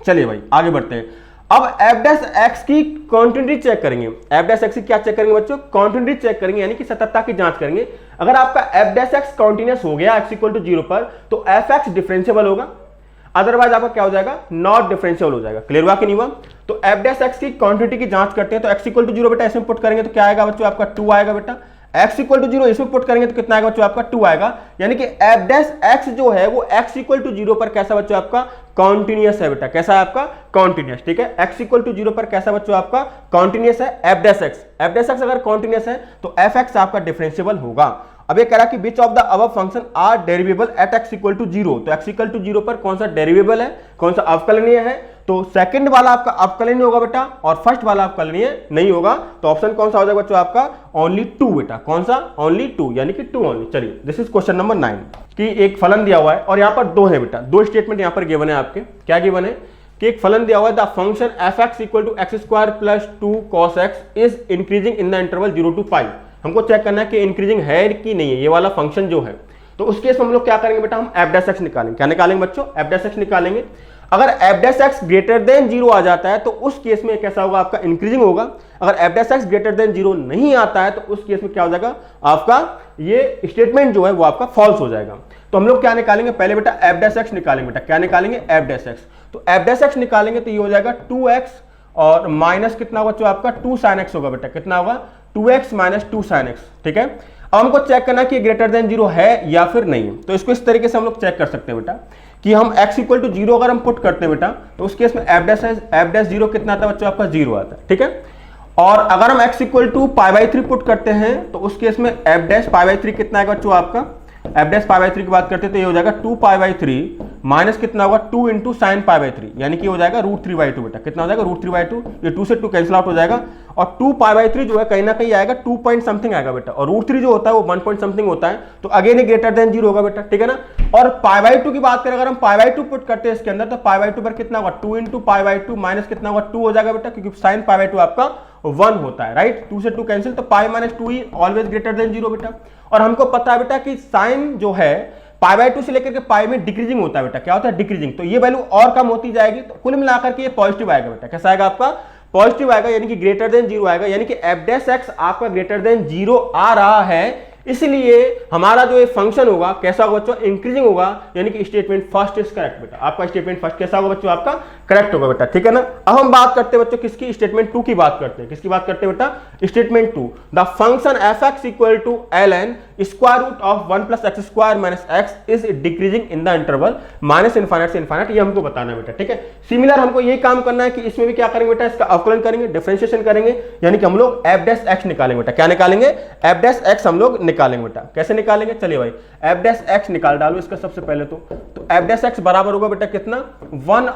चलिए भाई आगे बढ़ते हैं। अब f डैश x की कॉन्टिन्यूटी चेक करेंगे। f डैश x की क्या चेक करेंगे बच्चों? कॉन्टिन्यूटी चेक करेंगे, यानी कि सततता की जांच करेंगे। अगर आपका f डैश x कॉन्टिन्यूस हो गया x इक्वल टू 0 पर, तो fx डिफरेंशिएबल होगा, अदरवाइज आपका क्या हो जाएगा? नॉट डिफरेंशिएबल हो जाएगा। क्लियर हुआ कि नहीं हुआ? तो f डैश x की क्वांटिटी की जांच करते हैं, तो x इक्वल टू 0 बेटा इसमें पुट करेंगे तो क्या आएगा बच्चों? आपका 2 आएगा बेटा। x इक्वल टू 0 इसमें पुट करेंगे तो कितना आएगा बच्चों? आपका 2 आएगा, यानी कि f डैश x जो है वो x इक्वल टू 0 पर कैसा बच्चों? आपका कॉन्टिन्यूस है बेटा। कैसा है आपका? कॉन्टिन्यूस। ठीक है, x इक्वल टू 0 पर कैसा बच्चों? आपका कॉन्टिन्यूस है f dash x। f dash x अगर कॉन्टिन्यूस है तो fx आपका डिफरेंशिएबल होगा। अब ये कह रहा कि which of the above function are derivable at x equal to 0, तो x इक्वल टू 0 पर कौन सा डेरिवेबल है, कौन सा अवकलनीय है? तो सेकंड वाला आपका अवकलनीय होगा बेटा, और फर्स्ट वाला अवकलनीय नहीं होगा। तो ऑप्शन कौन सा हो जाएगा बच्चों? आपका ओनली 2 बेटा। कौन सा? ओनली 2, यानी कि 2 ओनली। चलिए, दिस इज क्वेश्चन नंबर 9 कि एक फलन दिया हुआ है और यहाँ पर 2 है बेटा, 2 स्टेटमेंट यहाँ पर गिवन है आपके। क्या गिवन है? कि एक फलन दिया हुआ है, the function fx equal to x square plus 2 cos x is increasing in the interval 0 to 5। हमको चेक करना है कि इंक्रीजिंग है कि नहीं है ये वाला फंक्शन जो है। तो उस केस में हम लोग क्या करेंगे बेटा? हम f डैश x निकालेंगे। क्या निकालेंगे बच्चों? f डैश x निकालेंगे। अगर f dash x greater than 0 आ जाता है तो उस केस में कैसा होगा? आपका इंक्रीजिंग होगा। अगर f dash x greater than 0 नहीं आता है तो उस केस में क्या हो जाएगा? आपका ये स्टेटमेंट जो है वो आपका फॉल्स हो जाएगा। तो हम लोग क्या निकालेंगे? पहले बेटा f डैश x निकालेंगे बेटा। क्या निकालेंगे? f dash x। तो f डैश x निकालेंगे तो ये हो जाएगा 2x और माइनस कितना होगा बच्चों? आपका 2 sin x होगा बेटा। कितना होगा? 2x minus 2 sin x। ठीक है, अब हमको चेक करना है कि ग्रेटर देन 0 है या फिर नहीं है। तो इसको इस तरीके से हम लोग चेक कर सकते हैं बेटा कि हम x इक्वल टू 0 अगर हम पुट करते हैं बेटा, तो उस केस में f डैश 0 कितना आता है बच्चों? आपका 0 आता है। ठीक है, और अगर हम x इक्वल टू π/3 पुट करते हैं तो उस केस में f डैश π/3 कितना आएगा बच्चों? आपका f डैश π/3 की बात करते हैं तो ये हो जाएगा 2π/3 माइनस कितना होगा? 2 इंटू साइन π/3, यानी कि हो जाएगा √3/2 बेटा। कितना हो जाएगा? √3/2। ये 2 से 2 कैंसिल आउट हो जाएगा, और 2π/3 जो है कहीं ना कहीं आएगा 2 पॉइंट समथिंग आएगा बेटा, और √3 जो होता है वो 1 पॉइंट समथिंग होता है, तो अगेन ये ग्रेटर देन 0 होगा बेटा। ठीक है ना, और π/2 की बात करें, अगर हम π/2 पुट करते हैं इसके अंदर तो π/2 पर कितना होगा? 2 इंटू π/2 माइनस कितना होगा? 2 हो जाएगा बेटा, क्योंकि साइन π/2 आपका 1 होता है, राइट। 2 से 2 कैंसिल, तो π माइनस 2 ही ऑलवेज ग्रेटर देन 0 बेटा। और हमको पता है बेटा कि साइन जो है π/2 से लेकर के पाई में डिक्रीजिंग होता है बेटा। क्या होता है? डिक्रीजिंग। तो ये वैल्यू और कम होती जाएगी, तो कुल मिलाकर के ये पॉजिटिव आएगा बेटा। कैसा आएगा? आपका पॉजिटिव आएगा, यानी कि ग्रेटर देन 0 आएगा, यानी कि f डैश x आपका ग्रेटर देन 0 आ रहा है। इसलिए हमारा जो ये फंक्शन होगा कैसा होगा बच्चों? इंक्रीजिंग होगा, यानी कि स्टेटमेंट फर्स्ट इज करेक्ट बेटा। आपका स्टेटमेंट फर्स्ट कैसा होगा बच्चों? आपका करेक्ट होगा बेटा। ठीक है ना, अब हम बात करते हैं बच्चों किसकी? स्टेटमेंट 2 की बात करते हैं। किसकी बात करते हैं बेटा? Statement 2, the function fx equal to ln square root of 1 plus x square minus x is decreasing in the interval minus infinite से इनफाइनाइट। ये हमको बताना है बेटा। ठीक है, सिमिलर हमको यही काम करना है कि इसमें भी क्या करेंगे बेटा? इसका अवकलन करेंगे, डिफरेंशिएशन करेंगे, यानी कि हम लोग f डैश x निकालेंगे बेटा। क्या निकालेंगे? f डैश x हम लोग निकालेंगे बेटा। कैसे निकालेंगे? चलिए भाई, f डैश x निकाल डालो इसका सबसे पहले। तो f डैश x बराबर होगा बेटा कितना? 1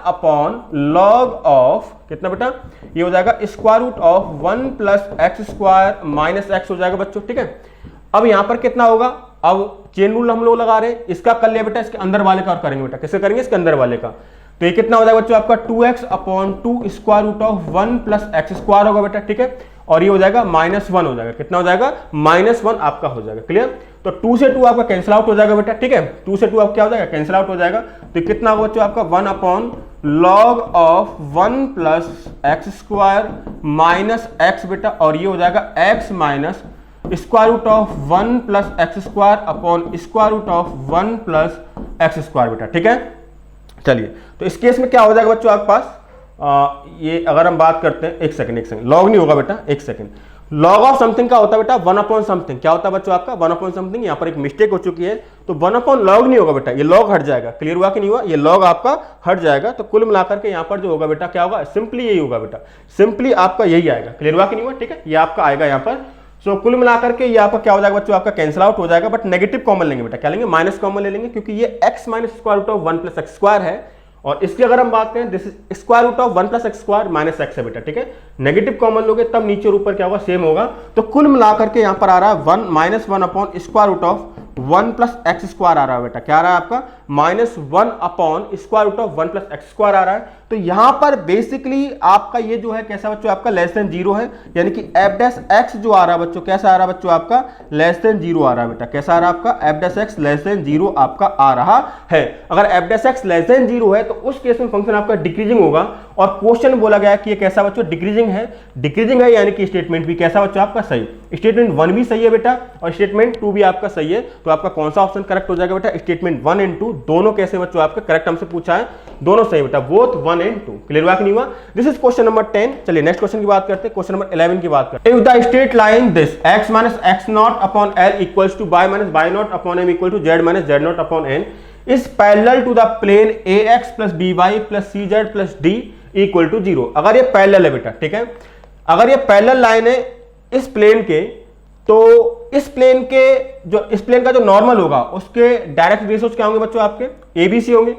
log ऑफ कितना बेटा? ये हो जाएगा square root of 1 plus x square minus x हो जाएगा बच्चों। ठीक है, अब यहां पर कितना होगा? अब चेन रूल हम लोग लगा रहे हैं, इसका कर लिया बेटा, इसके अंदर वाले का और करेंगे बेटा। कैसे करेंगे? इसके अंदर वाले का। तो ये कितना हो जाएगा बच्चों? आपका 2x/2 square root of 1 plus x square होगा बेटा। ठीक है, और ये हो जाएगा -1 हो जाएगा। कितना हो जाएगा? -1 आपका हो जाएगा। क्लियर? तो 2 से 2 आपका कैंसिल आउट हो जाएगा बेटा, ठीक है। 2 से 2 आप क्या हो जाएगा? कैंसिल आउट हो जाएगा। तो कितना होगा बच्चों आपका 1 upon log of 1 plus x square minus x बेटा, और ये हो जाएगा x minus square root of 1 plus x square upon square root of 1 plus x square बेटा, ठीक है। चलिए, तो इस केस में क्या हो जाएगा बच्चों आपके पास, ये अगर हम बात करते हैं, एक सेकंड, लॉग नहीं होगा बेटा, एक सेकंड। लॉग ऑफ समथिंग क्या होता है बेटा? 1 अपॉन समथिंग। क्या होता है बच्चों आपका? 1 अपॉन समथिंग। यहाँ पर एक मिस्टेक हो चुकी है, तो 1 अपॉन लॉग नहीं होगा बेटा, ये लॉग हट जाएगा। क्लियर हुआ कि नहीं हुआ? ये लॉग आपका हट जाएगा। तो कुल मिलाकर के यहाँ पर जो होगा बेटा क्या होगा? सिंपली यही होगा बेटा, सिंपली आपका यही आएगा। क्लियर हुआ कि नहीं हुआ? ठीक है, ये आपका आएगा यहाँ पर। सो कुल मिलाकर के ये आपका क्या हो जाएगा बच्चों? आपका कैंसिल आउट हो जाएगा, बट नेगेटिव कॉमन लेंगे बेटा। क्या लेंगे? माइनस कॉमन ले लेंगे, क्योंकि ये x minus square root of 1 plus x square है, और इसकी अगर हम बात करें, this is square root of 1 plus x square minus x है बेटा, ठीक है। नेगेटिव कॉमन लोगे तब नीचे और ऊपर क्या होगा? सेम होगा। तो कुल मिलाकर के यहाँ पर आ रहा है 1 minus 1 upon square root of 1 plus x square आ रहा है बेटा। क्या आ रहा है आपका? -1 upon square root of 1 plus x square आ रहा है। तो यहां पर बेसिकली आपका ये जो है कैसा बच्चों आपका? लेस देन 0 है, यानी कि f डैश x जो आ रहा है बच्चों, कैसा आ रहा है बच्चों आपका? लेस देन 0 आ रहा है बेटा। कैसा आ रहा है आपका? f dash x less then 0 आपका आ रहा है। अगर f dash x less then 0 है तो उस केस में फंक्शन आपका डिक्रीजिंग होगा, और क्वेश्चन बोला गया है कि ये कैसा बच्चों? डिक्रीजिंग है। डिक्रीजिंग है यानी कि स्टेटमेंट भी कैसा बच्चों आपका? सही। स्टेटमेंट 1 भी सही है बेटा, और स्टेटमेंट 2 भी आपका सही है। तो आपका कौन सा ऑप्शन करेक्ट हो जाएगा बेटा? स्टेटमेंट 1 एंड 2 दोनों कैसे बच्चों आपका करेक्ट हमसे पूछा है, दोनों सही बेटा, बोथ 1 एंड 2। क्लियर हुआ कि नहीं हुआ? This is question number 10। चलिए नेक्स्ट क्वेश्चन की बात करते हैं, क्वेश्चन नंबर 11 की बात करते हैं। If the straight line this x minus x not upon l equals to y minus y not upon m equal to z minus z not upon n is parallel to the plane ax plus by plus cz plus d equal to 0। अगर ये parallel है बेटा, ठीक है, अगर ये parallel line है इस प्लेन के, तो इस प्लेन का जो नॉर्मल होगा उसके डायरेक्ट रेशियोज क्या होंगे बच्चों? आपके ABC होंगे।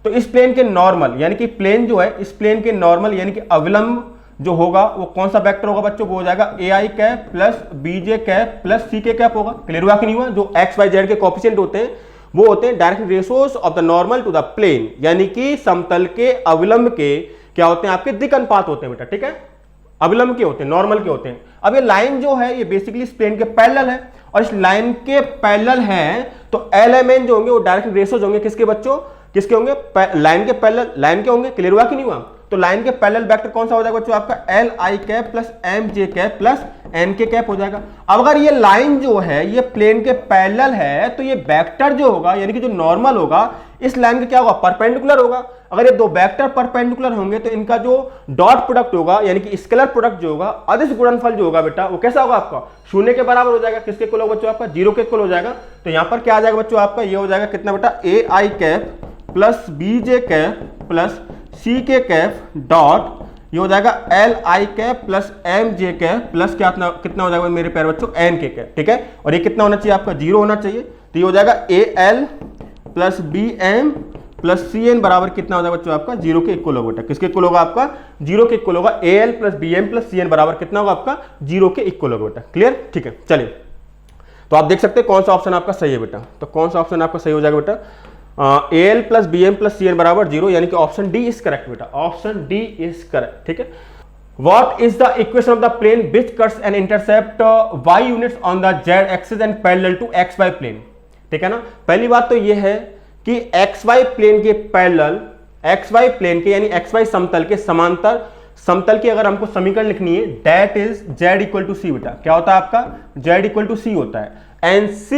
तो इस प्लेन के नॉर्मल यानी कि प्लेन जो है, इस प्लेन के नॉर्मल यानी कि अविलंब जो होगा वो कौन सा वेक्टर होगा बच्चों? वो हो जाएगा AI cap plus BJ cap plus CK cap होगा। क्लियर हुआ कि नहीं हुआ? जो x y z के कोएफिशिएंट होते हैं वो होते हैं direct ratios of the normal to the plane, यानी कि समतल के अविलंब के क्या होते हैं? आपके दिक् अनुपात होते हैं बेटा, ठीक है। अविलंब के होते हैं, नॉर्मल के होते हैं। अब ये लाइन जो है ये बेसिकली इस प्लेन के पैरेलल है, और इस लाइन के पैरेलल है, तो LMN जो होंगे वो डायरेक्ट रेशियोज होंगे किसके बच्चों? किसके होंगे? लाइन के पैरेलल, लाइन के होंगे। क्लियर हुआ कि नहीं हुआ? तो लाइन के पैरेलल वेक्टर कौन सा हो जाएगा बच्चों? आपका LI cap plus MJ cap plus NK cap हो जाएगा। अब अगर ये लाइन जो है ये प्लेन के पैरेलल है, तो ये वेक्टर जो होगा यानी कि जो नॉर्मल होगा इस लाइन का क्या होगा? परपेंडिकुलर होगा। अगर ये दो वेक्टर परपेंडिकुलर होंगे तो इनका जो डॉट प्रोडक्ट होगा यानी कि स्केलर प्रोडक्ट जो होगा, अदिश गुणनफल जो होगा बेटा, वो कैसा होगा आपका? 0 के बराबर हो जाएगा। किसके इक्वल होगा बच्चों? आपका 0 के इक्वल हो जाएगा। तो यहां पर क्या आ जाएगा बच्चों? आपका ये हो जाएगा कितना बेटा? AI cap plus BJ cap plus CK cap dot ये हो जाएगा LI cap plus MJ cap plus कितना हो जाएगा मेरे प्यारे बच्चों? NK कैप, ठीक है। और ये कितना होना चाहिए आपका? 0 होना चाहिए। तो ये हो जाएगा AL plus BM plus CN बराबर कितना हो जाएगा बच्चों? आपका 0 के इक्वल होगा बेटा। किसके इक्वल होगा? आपका 0 के इक्वल होगा। AL plus BM plus CN बराबर कितना होगा? आपका 0 के इक्वल होगा बेटा। क्लियर? ठीक है। चलिए, तो आप देख सकते हैं कौन सा ऑप्शन आपका सही है बेटा। तो कौन सा ऑप्शन आपका सही हो जाएगा बेटा? AL plus BM plus CN बराबर 0, यानी कि ऑप्शन डी इज करेक्ट बेटा। ऑप्शन डी इज करेक्ट, ठीक है। What is the equation of the plane which cuts and intercept y units on the z axis and parallel to xy plane? ठीक है ना। पहली बात तो ये है कि xy प्लेन के पैरेलल, xy प्लेन के यानी xy समतल के समांतर समतल की अगर हमको समीकरण लिखनी है, that is z equal to C बेटा। क्या होता है आपका? z इक्वल टू सी होता है, and c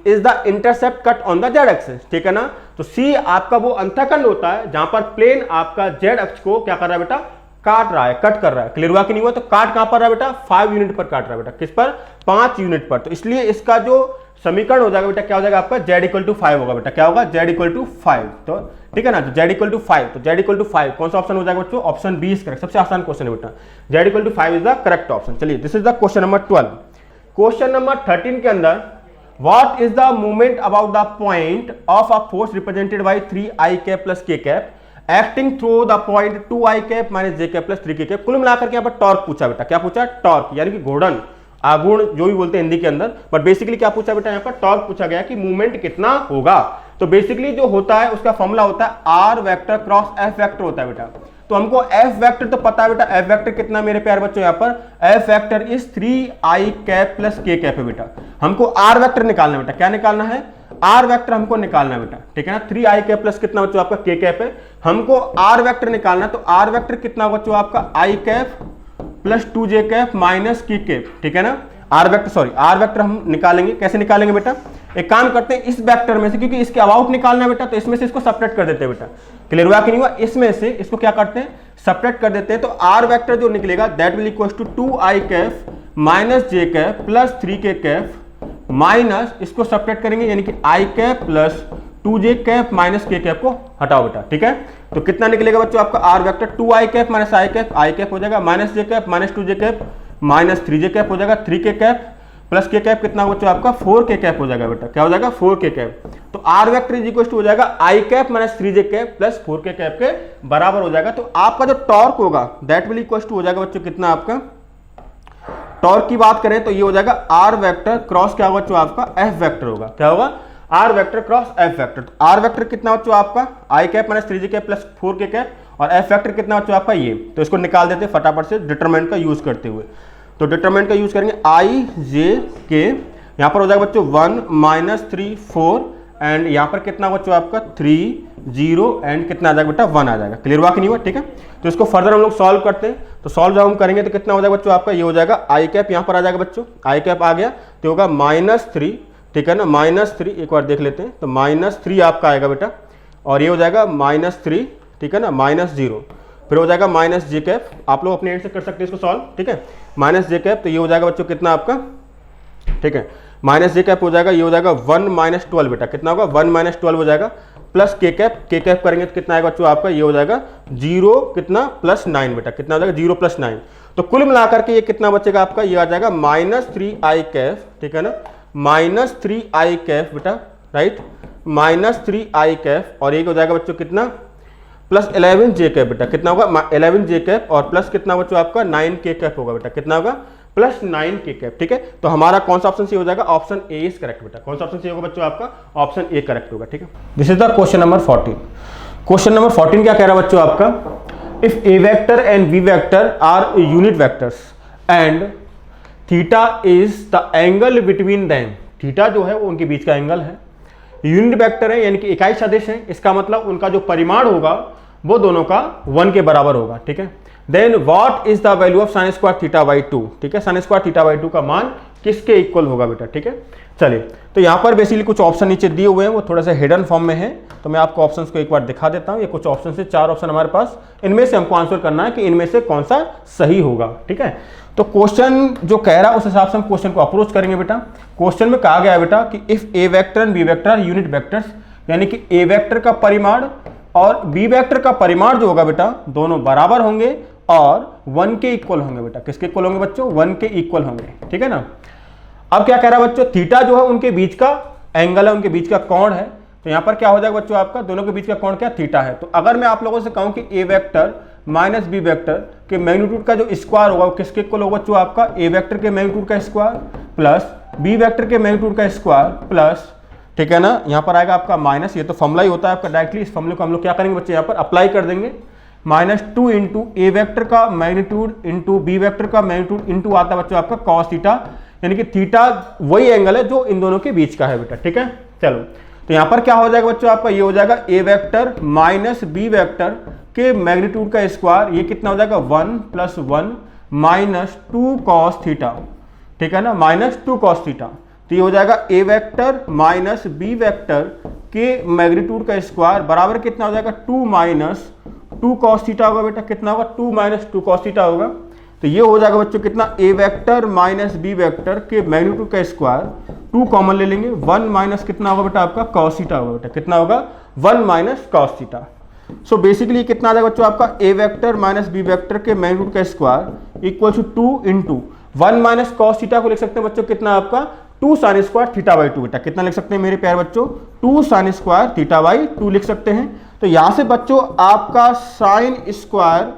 is the intercept cut on the z axis, ठीक है ना। तो c आपका वो अंतःखंड होता है जहां पर प्लेन आपका z अक्ष को क्या कर रहा है बेटा? काट रहा है, कट कर रहा है। क्लियर हुआ कि नहीं हुआ? तो काट कहां पर रहा है बेटा? 5 यूनिट पर काट रहा है बेटा। किस पर? 5 यूनिट पर। तो इसलिए इसका जो समीकरण हो जाएगा बेटा क्या हो जाएगा आपका? z इक्वल टू 5 होगा बेटा। क्या होगा? z equal to 5। तो ठीक है ना, z इक्वल टू 5। तो z इक्वल टू 5 कौन सा ऑप्शन हो जाएगा बच्चों? Option B is correct. सबसे आसान क्वेश्चन है बेटा, z equal to 5 is the correct option. चलिए, this is the question number 12। Question number 13 के अंदर, what is the movement about the point of a force represented by 3i cap plus k cap acting through the point 2i cap minus j cap plus 3k cap. कुल मिलाकर के यहाँ पर torque पूछा बेटा। क्या पूछा? टॉर्क, यानी कि घूर्णन, आघूर्ण जो भी बोलते हैं हिंदी के अंदर, बट बेसिकली क्या पूछा बेटा? यहाँ पर टॉर्क पूछा गया कि मूवमेंट कितना होगा। तो बेसिकली जो होता है उसका फॉर्मूला होता है r vector cross f vector होता है बेटा। तो हमको एफ वेक्टर तो पता है बेटा, एफ वेक्टर कितना मेरे प्यारे बच्चों, यहाँ पर F vector is 3i cap plus k cap है बेटा। हमको आर वेक्टर निकालना है बेटा, क्या निकालना है, आर वेक्टर हमको निकालना है बेटा, ठीक है ना। 3i कैप प्लस कितना बच्चों आपका k कैप है, हमको आर वेक्टर निकालना है। तो आर वेक्टर कितना बच्चों आपका i cap plus 2j cap minus k cap, ठीक है ना। आर वेक्टर हम निकालेंगे, कैसे निकालेंगे बेटा, एक काम करते हैं, इस वेक्टर में से, क्योंकि इसके अबाउट निकालना है बेटा, तो इसमें से इसको सेपरेट कर देते हैं बेटा। क्लियर हुआ कि नहीं हुआ, इसमें से इसको क्या करते हैं, सेपरेट कर देते हैं। तो आर वेक्टर जो निकलेगा that will equals to 2i cap minus j cap plus 3k cap minus, इसको सेपरेट करेंगे यानी कि i cap plus 2j cap minus k cap को हटाओ बेटा, ठीक है। तो कितना निकलेगा बच्चों आपका r vector, 2i cap minus i cap हो जाएगा minus j cap minus 2j cap minus 3j cap हो जाएगा 3k cap plus k cap कितना बच्चों आपका 4k कैप हो जाएगा बेटा, क्या हो जाएगा 4k कैप। तो r vector is equal to हो जाएगा i cap minus 3j cap plus 4k cap के बराबर हो जाएगा। तो आपका जो टॉर्क होगा दैट विल इक्वल टू हो जाएगा बच्चों कितना, आपका टॉर्क की बात करें तो ये हो जाएगा आर वेक्टर क्रॉस क्या होगा बच्चों आपका एफ वेक्टर होगा, क्या होगा r vector cross f vector. तो आर वेक्टर कितना बच्चों आपका i cap minus 3j cap plus 4k cap और एफ वेक्टर कितना बच्चों आपका ये। तो इसको निकाल देते हैं फटाफट से डिटरमिनेंट का यूज करते हुए। तो डिटरमिनेंट का यूज करेंगे i j k, यहाँ पर हो जाएगा बच्चों 1 माइनस 3 4 एंड यहाँ पर कितना बच्चों आपका 3 0 एंड कितना आ जाएगा बेटा 1 आ जाएगा। क्लियर हुआ कि नहीं हुआ, ठीक है। तो इसको फर्दर हम लोग सॉल्व करते हैं। तो सॉल्व जब हम करेंगे तो कितना हो जाएगा बच्चों आपका, ये हो जाएगा i कैप यहाँ पर आ जाएगा बच्चों, i कैप आ गया तो होगा -3, ठीक है ना, -3 एक बार देख लेते हैं। तो -3 आपका आएगा बेटा और ये हो जाएगा -3, ठीक है ना, -0, फिर हो जाएगा माइनस j कैप, आप लोग अपने एंड से कर सकते हैं इसको सॉल्व, ठीक है। माइनस j कैप तो ये हो जाएगा बच्चों कितना आपका, ठीक है, माइनस j कैप हो जाएगा, ये हो जाएगा 1 माइनस 12 बेटा, कितना होगा 1 माइनस 12 हो जाएगा प्लस k कैप करेंगे तो कितना आएगा बच्चों आपका, ये हो जाएगा 0 कितना प्लस 9 बेटा, कितना हो जाएगा 0 प्लस 9। तो कुल मिलाकर के ये कितना बचेगा आपका, ये आ जाएगा -3i कैप, ठीक है ना, -3i कैप बेटा, राइट, -3i कैप और ये हो जाएगा बच्चों कितना प्लस 11j कैप बेटा, कितना होगा 11j कैप और प्लस कितना बच्चों आपका 9k कैप होगा बेटा, कितना होगा प्लस 9k कैप, ठीक है। तो हमारा कौन सा ऑप्शन सी हो जाएगा, ऑप्शन ए इज करेक्ट बेटा। कौन सा ऑप्शन सी होगा बच्चों आपका, ऑप्शन ए करेक्ट होगा, ठीक है। This is the question number 14। Question number 14 क्या कह रहा है बच्चों आपका, if a vector and b vector are unit vectors and theta is the angle between them, theta जो है वो उनके बीच का एंगल है, यूनिट वेक्टर है यानी कि इकाई सदिश है, इसका मतलब उनका जो परिमाण होगा वो दोनों का 1 के बराबर होगा, ठीक है। Then what is the value of sine square theta by 2, ठीक है, साइन स्क्वायर थीटा बाई 2 का मान किसके इक्वल होगा बेटा, ठीक है। चलिए तो यहाँ पर बेसिकली कुछ ऑप्शन नीचे दिए हुए हैं, वो थोड़ा सा हिडन फॉर्म में है, तो मैं आपको ऑप्शंस को एक बार दिखा देता हूँ। ये कुछ ऑप्शन से 4 ऑप्शन हमारे पास, इनमें से हमको आंसर करना है कि इनमें से कौन सा सही होगा, ठीक है। तो क्वेश्चन जो कह रहा है उस हिसाब से हम क्वेश्चन को अप्रोच करेंगे बेटा। क्वेश्चन में कहा गया है बेटा कि if a vector and b vector unit vectors, यानी कि ए वेक्टर का परिमाण और बी वेक्टर का परिमाण जो होगा बेटा दोनों बराबर होंगे और 1 के इक्वल होंगे बेटा। किसके इक्वल होंगे बच्चों, 1 के इक्वल होंगे, ठीक है ना। अब क्या कह रहा है बच्चों, थीटा जो है उनके बीच का एंगल है, उनके बीच का कोण है। तो यहां पर क्या हो जाएगा बच्चों आपका, दोनों के बीच का कोण क्या, थीटा है। तो अगर मैं आप लोगों से कहूं कि ए वेक्टर माइनस बी वेक्टर के मैग्नीट्यूड का जो स्क्वायर होगा वो किसके इक्वल होगा बच्चों आपका, ए वेक्टर के मैग्नीट्यूड का स्क्वायर प्लस बी वेक्टर के मैग्नीट्यूड का स्क्वायर प्लस, ठीक है ना, यहाँ पर आएगा आपका माइनस, ये तो फॉर्मूला ही होता है आपका डायरेक्टली, इस फॉर्मूले को हम लोग क्या करेंगे बच्चे यहाँ पर अप्लाई कर देंगे, -2 इंटू ए वेक्टर का मैग्नीट्यूड इंटू बी वेक्टर का मैग्नीट्यूड इंटू आता है बच्चों आपका कॉस थीटा, यानी कि थीटा वही एंगल है जो इन दोनों के बीच का है बेटा, ठीक है। चलो तो यहाँ पर क्या हो जाएगा बच्चों आपका, ये हो जाएगा ए वेक्टर माइनस बी वेक्टर के मैग्नीट्यूड का स्क्वायर, ये कितना हो जाएगा 1 + 1 -2 कॉस थीटा, ठीक है ना, -2 कॉस थीटा। तो ये हो जाएगा ए वेक्टर माइनस बी वेक्टर के मैग्नीट्यूड का स्क्वायर बराबर कितना हो जाएगा 2 - 2 कॉस थीटा होगा बेटा, कितना होगा 2 - 2 कॉस थीटा होगा। तो ये हो जाएगा बच्चों कितना, ए वेक्टर माइनस बी वेक्टर के मैग्नीट्यूड का स्क्वायर, 2 कॉमन ले लेंगे, 1 माइनस कितना होगा बेटा आपका कॉस थीटा होगा बेटा, कितना होगा 1 - कॉस थीटा। सो बेसिकली कितना आ जाएगा बच्चों आपका, a vector minus b vector के मैग्नीट्यूड का square equal to 2 into 1 - cos theta को लिख सकते हैं बच्चों कितना आपका 2 साइन स्क्वायर थीटा बाई 2 बेटा, कितना लिख सकते हैं मेरे प्यारे बच्चों 2 साइन स्क्वायर थीटा बाई 2 लिख सकते हैं। तो यहां से बच्चों आपका साइन स्क्वायर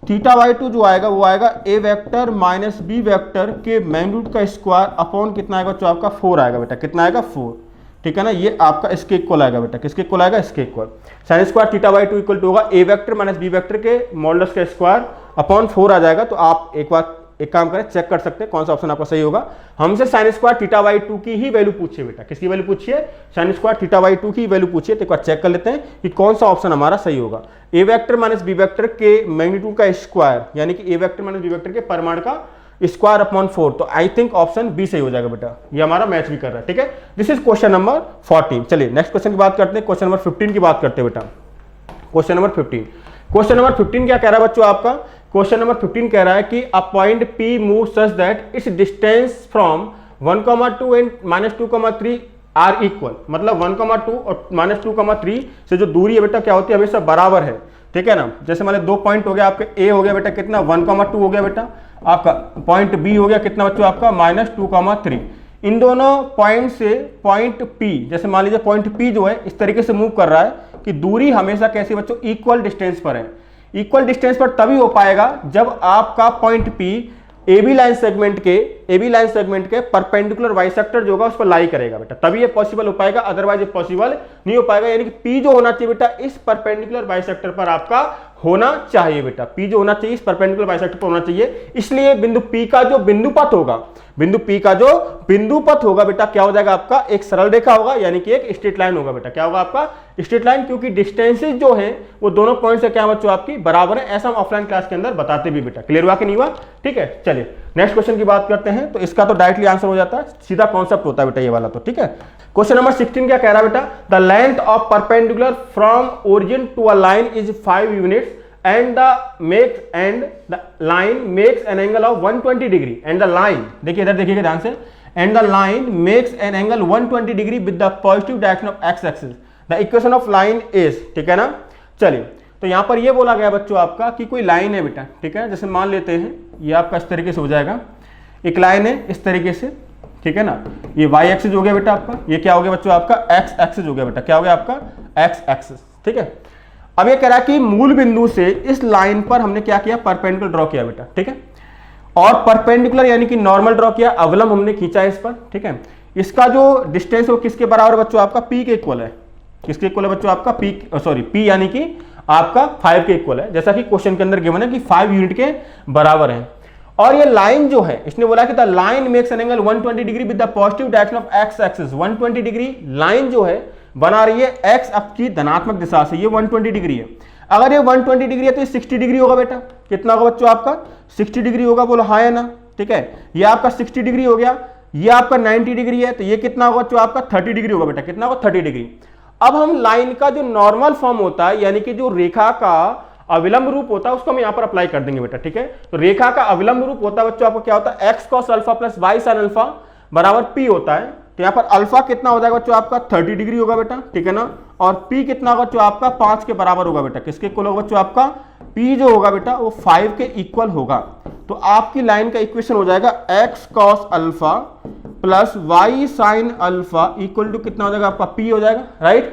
थीटा बाई 2 जो आएगा वो आएगा ए वेक्टर माइनस बी वेक्टर के मैग्नीट्यूड का स्क्वायर अपॉन कितना आएगा बच्चों आपका 4 आएगा बेटा, कितना आएगा 4, ठीक है ना, ये आपका इसके इक्वल आएगा बेटा, किसके इक्वल आएगा, इसके equal. Sine square theta by 2 equal to होगा a vector minus b vector के मॉडुलस का स्क्वायर अपॉन 4 आ जाएगा। तो आप एक बार एक काम करें, चेक कर सकते हैं कौन सा ऑप्शन आपका सही होगा। हमसे साइन स्क्वायर थीटा बाई 2 की ही वैल्यू पूछिए बेटा, किसकी वैल्यू पूछिए, साइन स्क्वायर थीटा बाई 2 की वैल्यू पूछिए। तो एक बार चेक कर लेते हैं कि कौन सा ऑप्शन हमारा सही होगा। A vector minus b vector के मैग्नीट्यूड का स्क्वायर यानी कि ए वेक्टर माइनस बी वेक्टर के परिमाण का स्क्वायर अपॉन 4, तो आई थिंक ऑप्शन बी सही हो जाएगा बेटा, ये हमारा मैच भी कर रहा है। ठीक है, दिस इज क्वेश्चन नंबर 14। चलिए नेक्स्ट क्वेश्चन की बात करते हैं, क्वेश्चन नंबर 15 की बात करते हैं बेटा। क्वेश्चन नंबर 15, क्वेश्चन नंबर 15 क्या कह रहा है बच्चों आपका, क्वेश्चन नंबर 15 कह रहा है कि a point P move such that its distance from 1,2 and -2,3 are equal, मतलब 1,2 और -2,3 से जो दूरी है बेटा क्या होती है, हमेशा बराबर है। ठीक है ना, जैसे मान लो 2 पॉइंट हो गया आपके, ए हो गया बेटा कितना 1,2 हो गया बेटा, आपका पॉइंट बी हो गया कितना बच्चों आपका -2,3। इन दोनों पॉइंट से पॉइंट पी, जैसे मान लीजिए पॉइंट पी जो है इस तरीके से मूव कर रहा है कि दूरी हमेशा कैसी बच्चों, इक्वल डिस्टेंस पर है। इक्वल डिस्टेंस पर तभी हो पाएगा जब आपका point P A B line segment के परपेंडिकुलर बाइसेक्टर जो होगा उस पर लाई करेगा बेटा, तभी ये पॉसिबल हो पाएगा, अदरवाइज ये पॉसिबल नहीं हो पाएगा। यानी कि पी जो होना चाहिए बेटा इस परपेंडिकुलर बाइसेक्टर पर आपका होना चाहिए बेटा, पी जो होना चाहिए इस परपेंडिकुलर बाइसेक्टर पर होना चाहिए। इसलिए बिंदु पी का जो बिंदुपथ होगा, बिंदु पी का जो बिंदुपथ होगा बेटा क्या हो जाएगा आपका, एक सरल रेखा होगा यानी कि एक स्ट्रेट लाइन होगा बेटा, क्या होगा आपका, स्ट्रेट लाइन, क्योंकि डिस्टेंसेस जो है वो दोनों पॉइंट से क्या बच्चों आपकी बराबर है। ऐसा हम ऑफलाइन क्लास के अंदर बताते भी बेटा, क्लियर हुआ कि नहीं हुआ। ठीक है, चलिए नेक्स्ट क्वेश्चन की बात करते हैं। तो इसका तो डायरेक्टली आंसर हो जाता है, सीधा कॉन्सेप्ट होता है बेटा ये वाला तो। ठीक है, क्वेश्चन नंबर 16 क्या कह रहा है बेटा, the length of perpendicular from origin to a line is 5 units and the line makes an angle of 120 degree and the line, देखिए इधर देखिएगा ध्यान से, and the line makes an angle 120 degree with the positive direction of x axis, the equation of line is, ठीक है ना। चलिए तो यहां पर ये बोला गया बच्चों आपका कि कोई लाइन है बेटा, ठीक है, जैसे मान लेते हैं ये आपका इस तरीके से हो जाएगा, एक लाइन है इस तरीके से, ठीक है ना, ये y एक्सिस हो गया बेटा आपका, ये क्या हो गया बच्चों आपका x एक्सिस हो गया बेटा, क्या हो गया आपका x एक्सिस। ठीक है, अब ये कह रहा है कि मूल बिंदु से इस लाइन पर हमने क्या किया, परपेंडिकुलर ड्रॉ किया बेटा। ठीक है, और परपेंडिकुलर यानी कि नॉर्मल ड्रॉ किया, अवलंब हमने खींचा इस पर। ठीक है, इसका जो डिस्टेंस है वो किसके बराबर बच्चों आपका, p के इक्वल है। किसके इक्वल है बच्चों आपका, p यानी कि आपका 5 के इक्वल है, जैसा कि क्वेश्चन के अंदर गिवन है कि 5 यूनिट के बराबर है। और ये लाइन जो है इसने बोला कि the line makes an angle 120 degree with the positive direction of x axis. 120 degree line जो है बना रही है x अक्ष की धनात्मक दिशा से, ये 120 डिग्री है। अगर ये 120 डिग्री है तो ये 60 डिग्री होगा बेटा, कितना होगा बच्चों आपका 60 डिग्री होगा, बोलो हाँ है ना। ठीक है, ये आपका 60 डिग्री हो गया, ये आपका 90 डिग्री है, तो ये कितना होगा बच्चों आपका 30 डिग्री होगा बेटा, कितना होगा 30 डिग्री। अब हम लाइन का जो नॉर्मल फॉर्म होता है यानी कि जो रेखा का अविलंब रूप होता है उसको हम यहाँ पर अप्लाई कर देंगे बेटा। ठीक है, तो रेखा का अविलंब रूप होता है बच्चों आपको क्या होता है, x cos alpha plus y sin alpha बराबर p होता है। तो यहाँ पर अल्फा कितना हो जाएगा बच्चों आपका 30 डिग्री होगा बेटा, ठीक है ना, और p कितना होगा बच्चों आपका 5 के बराबर होगा बेटा। किसके इक्वल होगा बच्चों आपका, p जो होगा बेटा वो 5 के इक्वल होगा। तो आपकी लाइन का इक्वेशन हो जाएगा x cos alpha plus y sin alpha equal to कितना हो जाएगा आपका p हो जाएगा, right.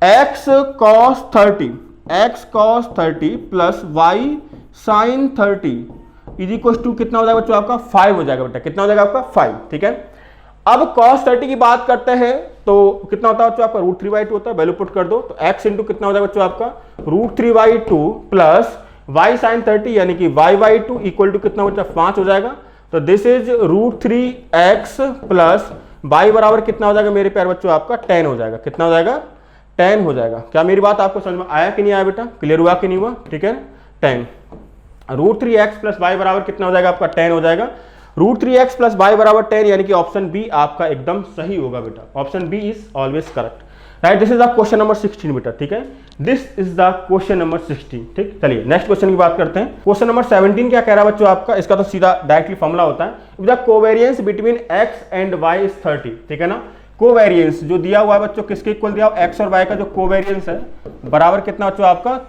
x cos 30 plus y sin 30 is equal to कितना हो जाएगा बच्चों आपका 5 हो जाएगा बेटा, कितना हो जाएगा आपका 5। ठीक है, अब cos 30 की बात करते हैं तो कितना होता है बच्चों आपका √3/2 होता है, वैल्यू पुट कर दो तो x इंटू कितना हो जाएगा बच्चों आपका √3/2 प्लस y sin 30 यानी कि y/2 इक्वल टू कितना बच्चा 5 हो जाएगा। तो this is √3x plus y बराबर कितना हो जाएगा मेरे प्यारे बच्चों आपका 10 हो जाएगा, कितना हो जाएगा 10 हो जाएगा। क्या मेरी बात आपको समझ में आया कि नहीं आया बेटा, क्लियर हुआ कि नहीं हुआ। ठीक है, 10 √3x प्लस y बराबर कितना हो जाएगा आपका 10 हो जाएगा। √3x प्लस y बराबर 10 यानी कि ऑप्शन बी आपका एकदम सही होगा बेटा, option B is always correct, right. This is the question number 16 बेटा। ठीक है, this is the question number 16। ठीक, चलिए नेक्स्ट क्वेश्चन की बात करते हैं। क्वेश्चन नंबर 17 क्या कह रहा है बच्चों आपका, इसका तो सीधा डायरेक्टली फॉर्मूला होता है, the covariance between x and y is 30। ठीक है ना, कोवेरियंस जो दिया हुआ है बच्चों किसके इक्वल दिया हुआ, x और y का जो कोवेरियंस है बराबर कितना बच्चों आपका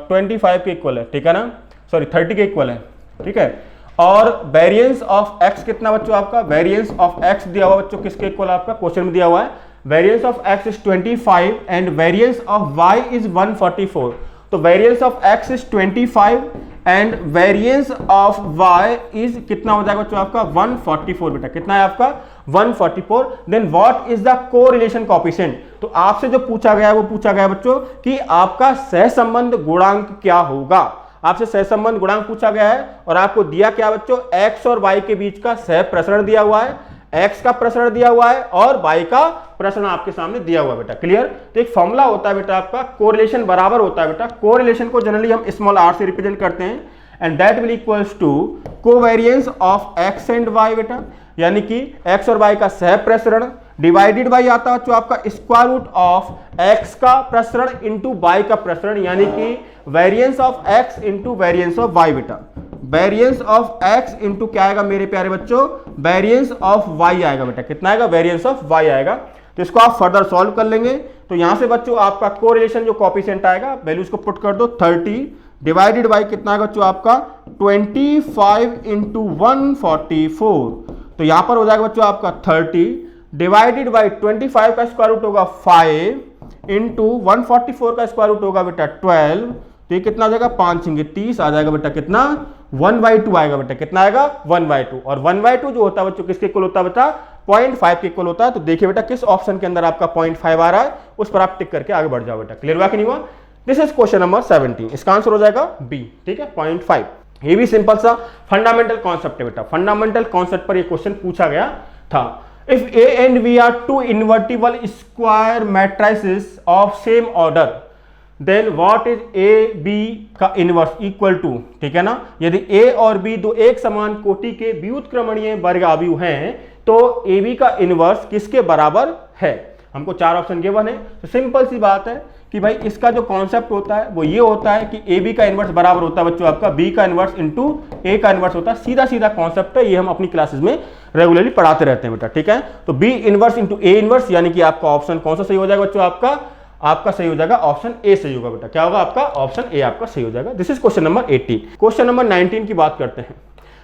25 के इक्वल है, ठीक है ना, सॉरी 30 के इक्वल है। ठीक है, और वेरिएंस ऑफ x कितना बच्चों आपका, वेरिएंस ऑफ x दिया हुआ बच्चों किसके इक्वल आपका क्वेश्चन में दिया हुआ है, variance of x is 25 and variance of y is 144। तो variance of x is 25 and variance of y is कितना हो जाएगा बच्चों आपका 144 बेटा, कितना है आपका 144। Then what is the correlation coefficient, तो आपसे जो पूछा गया है वो पूछा गया बच्चों कि आपका सहसंबंध गुणांक क्या होगा। आपसे सहसंबंध गुणांक पूछा गया है और आपको दिया क्या बच्चों, x और y के बीच का सह प्रसरण दिया हुआ है, x का प्रसरण दिया हुआ है और y का प्रसरण आपके सामने दिया हुआ है बेटा। क्लियर। तो एक फॉर्मूला होता है बेटा आपका, कोरिलेशन बराबर होता है बेटा, कोरिलेशन को जनरली हम स्मॉल r से रिप्रेजेंट करते हैं, and that will equals to covariance of x and y बेटा, यानी कि x और y का सह प्रसरण डिवाइडेड बाई आता है जो आपका स्क्वायर रूट ऑफ x का प्रसरण इंटू y का प्रसरण, यानी कि variance of x into variance of y बेटा। वेरिएंस ऑफ x इंटू क्या आएगा मेरे प्यारे बच्चों, वेरिएंस ऑफ y आएगा बेटा, कितना आएगा, वेरिएंस ऑफ y आएगा। तो इसको आप फर्दर सॉल्व कर लेंगे, तो यहां से बच्चों आपका कोरिलेशन जो कोएफिशिएंट आएगा वैल्यूज को पुट कर दो, 30 डिवाइडेड बाई कितना आएगा बच्चों आपका 25 इंटू 144, तो यहां पर हो जाएगा बच्चों आपका 30 डिवाइडेड बाई 25 का स्क्वायर रूट होगा 5 इंटू 144 का स्क्वायर रूट होगा बेटा 12, तो ये कितना आ जाएगा 5 30 आ जाएगा बेटा, कितना 1/2 आएगा बेटा, कितना आएगा 1/2। और 1/2 जो होता है बच्चों किसके इक्वल होता है बेटा, 0.5 के इक्वल होता है। तो देखिए बेटा किस ऑप्शन के अंदर आपका 0.5 आ रहा है, उस पर आप टिक करके आगे बढ़ जाओ बेटा। क्लियर हुआ कि नहीं हुआ। दिस इज क्वेश्चन नंबर 17, इसका आंसर हो जाएगा बी, ठीक है 0.5। ये भी सिंपल सा फंडामेंटल कॉन्सेप्ट है बेटा, फंडामेंटल कॉन्सेप्ट पर ये क्वेश्चन पूछा गया था। If A and B are two invertible square matrices of same order, then what is A B का इनवर्स इक्वल टू, ठीक है ना। यदि A और B दो एक समान कोटि के व्युत्क्रमणीय वर्ग अवयव हैं तो AB का इनवर्स किसके बराबर है। हमको 4 ऑप्शन गिवन है, तो सिंपल सी बात है कि भाई इसका जो कॉन्सेप्ट होता है वो ये होता है कि AB का इनवर्स बराबर होता है बच्चों आपका B का इनवर्स इंटू A का इनवर्स होता है। सीधा सीधा कॉन्सेप्ट है, ये हम अपनी क्लासेस में रेगुलरली पढ़ाते रहते हैं बेटा, ठीक है। तो B inverse into A inverse, यानी कि आपका ऑप्शन कौन सा सही हो जाएगा बच्चों, आपका सही हो जाएगा ऑप्शन ए सही होगा बेटा। क्या होगा आपका ऑप्शन ए आपका सही हो जाएगा। This is question number 18। Question number 19 की बात करते हैं।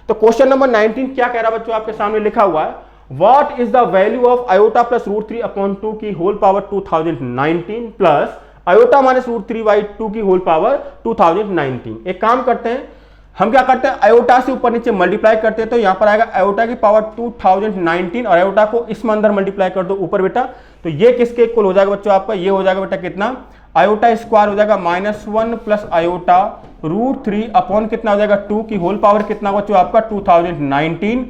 तो क्वेश्चन नंबर 19 क्या कह रहा है बच्चों, आपके सामने लिखा हुआ है what is the value of iota plus √3/2 की whole power 2019 plus iota minus √3/2 की होल पावर 2019। एक काम करते हैं, हम क्या करते हैं आयोटा से ऊपर नीचे मल्टीप्लाई करते हैं, तो यहां पर आएगा आयोटा की पावर 2019 और आयोटा को इसमें अंदर मल्टीप्लाई कर दो ऊपर बेटा, तो ये किसके इक्वल हो जाएगा बच्चों आपका, ये हो जाएगा बेटा कितना, आयोटा स्क्वायर हो जाएगा -1 प्लस आयोटा √3 अपॉन कितना हो जाएगा 2 की होल पावर कितना बच्चों आपका 2019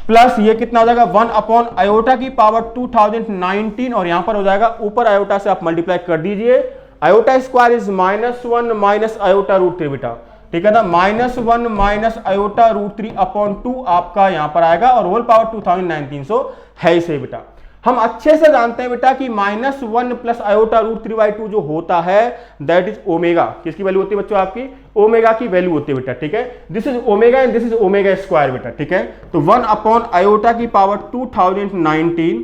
प्लस ये कितना हो जाएगा 1 अपॉन आयोटा की पावर 2019 और यहां पर हो जाएगा ऊपर आयोटा से आप मल्टीप्लाई कर दीजिए। Iota square is -1 minus iota √3 बेटा, ठीक है ना, -1 माइनस आयोटा √3 अपॉन 2 आपका यहां पर आएगा और होल पावर 2019 है इसे बेटा। हम अच्छे से जानते हैं बेटा कि -1 प्लस आयोटा √3/2 जो होता है दैट इज ओमेगा। किसकी वैल्यू होती है बच्चों आपकी, ओमेगा की वैल्यू होती है बेटा, ठीक है। This is omega and this is omega square बेटा, ठीक है। तो 1 अपॉन आयोटा की पावर 2019,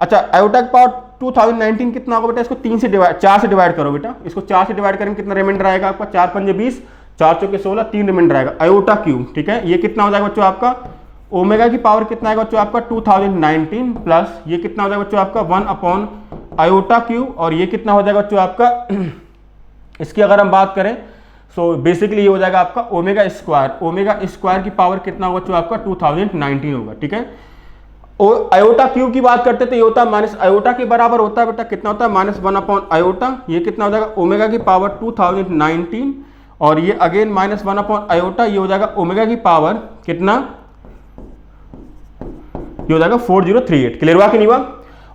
अच्छा आयोटा की पावर 2019 कितना होगा बेटा, इसको 4 से डिवाइड करो बेटा, इसको 4 से डिवाइड करेंगे कितना रिमाइंडर आएगा आपका 4 पंजे 20, 4 चौके 16, 3 रिमाइंडर आएगा आयोटा क्यूब, ठीक है। ये कितना हो जाएगा बच्चों आपका ओमेगा की पावर कितना आएगा बच्चों आपका 2019 प्लस ये कितना हो जाएगा बच्चों आपका 1 अपॉन आयोटा क्यूब और ये कितना हो जाएगा बच्चों आपका इसकी अगर हम बात करें सो बेसिकली ये हो जाएगा आपका ओमेगा स्क्वायर की पावर कितना होगा बच्चों आपका 2019 होगा, ठीक है। आयोटा क्यूब की बात करते तो ये होता है माइनस आयोटा के बराबर होता है बेटा, कितना होता है -1 अपॉन आयोटा, ये कितना हो जाएगा ओमेगा की पावर 2019 और ये अगेन -1 अपॉन आयोटा, ये हो जाएगा ओमेगा की पावर कितना, ये हो जाएगा 4038। क्लियर हुआ कि नहीं हुआ।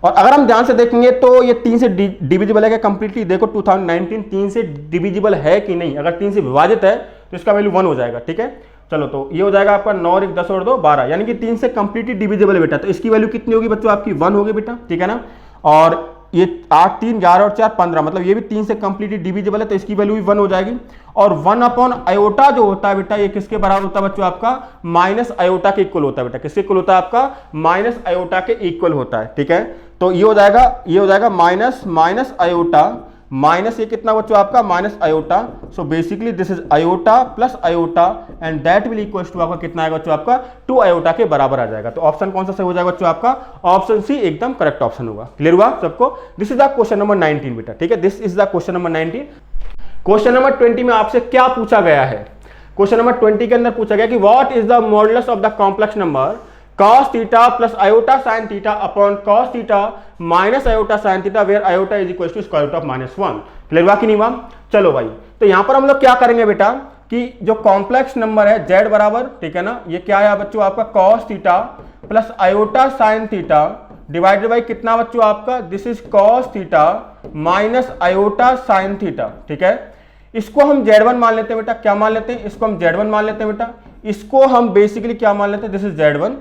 और अगर हम ध्यान से देखेंगे तो ये 3 से डिविजिबल है क्या कंप्लीटली, देखो 2019 3 से डिविजिबल है कि नहीं, अगर 3 से विभाजित है तो इसका वैल्यू 1 हो जाएगा, ठीक है। चलो तो ये हो जाएगा आपका 9 और 1 10 और 2 12, यानी कि 3 से कंप्लीटली डिविजिबल है बेटा, तो इसकी वैल्यू कितनी होगी बच्चों आपकी 1 होगी बेटा, ठीक है ना। और ये 8 3 11 और 4 15, मतलब ये भी 3 से कंप्लीटली डिविजिबल है तो इसकी वैल्यू भी 1 हो जाएगी। और 1 अपॉन आयोटा जो होता है बेटा ये किसके बराबर होता है बच्चों आपका माइनस आयोटा के इक्वल होता है बेटा, किसके इक्वल होता है आपका माइनस आयोटा के इक्वल होता है, ठीक है। तो ये हो जाएगा माइनस आयोटा माइनस ये कितना बच्चों आपका minus iota, so basically this is iota plus iota and that will equals to आपका कितना आएगा बच्चों आपका 2 आयोटा के बराबर आ जाएगा। तो ऑप्शन कौन सा सही हो जाएगा बच्चों आपका ऑप्शन सी एकदम करेक्ट ऑप्शन होगा। क्लियर हुआ सबको। This is the question number 19 बेटा, ठीक है। This is the question number 19। Question number 20 में आपसे क्या पूछा गया है, क्वेश्चन नंबर 20 के अंदर पूछा गया कि what is the modulus of the complex number cos theta plus iota sine theta upon cos theta minus iota sine theta where iota is equal to square root of -1। Clear हुआ कि नहीं हुआ? चलो भाई, तो यहां पर हम लोग क्या करेंगे बेटा कि जो कॉम्प्लेक्स नंबर है z बराबर, ठीक है ना, ये क्या है बच्चों आपका cos theta plus iota sine theta divided by कितना बच्चों आपका, this is cos theta minus iota sine theta. ठीक है, इसको हम z1 मान लेते हैं बेटा। क्या मान लेते हैं? इसको हम z1 मान लेते हैं बेटा। इसको हम बेसिकली क्या मान लेते हैं, this is z1,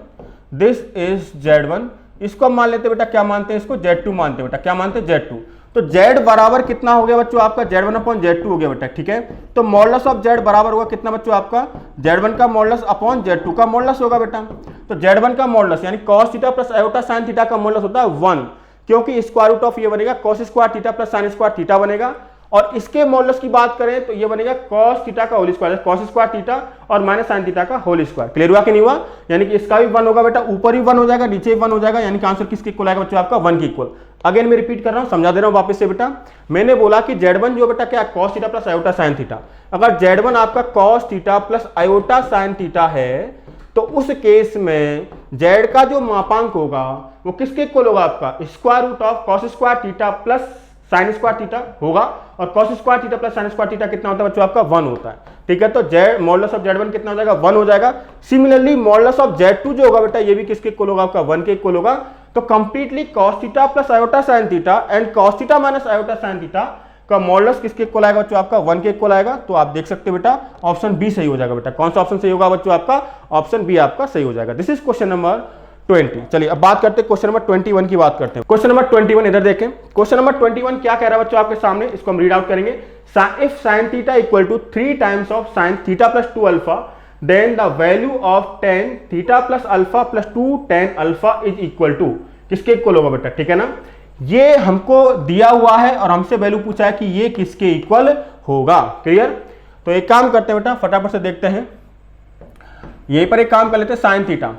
this is z1। इसको हम मान लेते हैं बेटा, क्या मानते हैं इसको, z2 मानते हैं बेटा। क्या मानते हैं? z2। तो z बराबर कितना हो गया बच्चों आपका, z1 अपॉन z2 हो गया बेटा। ठीक है, तो मॉडुलस ऑफ z बराबर होगा कितना बच्चों आपका, z1 का मॉडुलस अपॉन z2 का मॉडुलस होगा बेटा। तो z1 का मॉडुलस यानी cos theta plus iota sine theta का मॉडुलस होता है 1, क्योंकि स्क्वायर रूट ऑफ ये बनेगा cos square theta plus sine square theta बनेगा। और इसके मॉडुलस की बात करें तो ये बनेगा cos थीटा का whole square, cos square theta और माइनस साइन थीटा का होल स्क्वायर। क्लियर हुआ कि नहीं हुआ? यानी कि इसका भी 1 होगा बेटा, ऊपर भी 1 हो जाएगा, नीचे भी 1 हो जाएगा, यानी कि आंसर किसके इक्वल आएगा बच्चों आपका, 1 के इक्वल। अगेन मैं रिपीट कर रहा हूं, समझा दे रहा हूं वापस से बेटा। मैंने बोला कि z1 जो बेटा क्या, cos theta plus iota sine theta. अगर z1 आपका cos theta plus iota sine theta है तो उस केस में z का जो मापांक होगा वो किसके इक्वल होगा आपका, square root of cos square theta plus sine square theta होगा। और cos square theta plus sine square theta कितना होता है बच्चों आपका, 1 होता है। ठीक है, तो z मॉडुलस ऑफ z1 कितना हो जाएगा, 1 हो जाएगा। सिमिलरली मॉडुलस ऑफ z2 जो होगा बेटा, ये भी किसके इक्वल होगा आपका, 1 के इक्वल होगा। तो completely cos theta plus iota sine theta and cos theta minus iota sine theta का मॉडुलस किसके इक्वल आएगा बच्चों आपका, 1 के इक्वल आएगा। तो आप देख सकते हो बेटा ऑप्शन बी सही हो जाएगा बेटा। कौन सा ऑप्शन सही होगा बच्चों आपका, ऑप्शन बी आपका सही हो जाएगा। This is question number 20। चलिए अब बात करते हैं क्वेश्चन नंबर 21 की बात करते हैं। क्वेश्चन नंबर 21 इधर देखें। क्वेश्चन नंबर 21 क्या कह रहा है बच्चों आपके सामने, इसको हम रीड आउट करेंगे। If sin theta equal to 3 times of sin theta plus 2 alpha then the value of tan theta plus alpha plus 2 tan alpha is equal to, किसके इक्वल होगा बेटा। ठीक है ना, ये हमको दिया हुआ है और हमसे वैल्यू पूछा है कि ये किसके इक्वल होगा। क्लियर? तो एक काम करते हैं बेटा, फटाफट से देखते हैं। यहीं पर एक काम कर लेते हैं, साइन थीटा।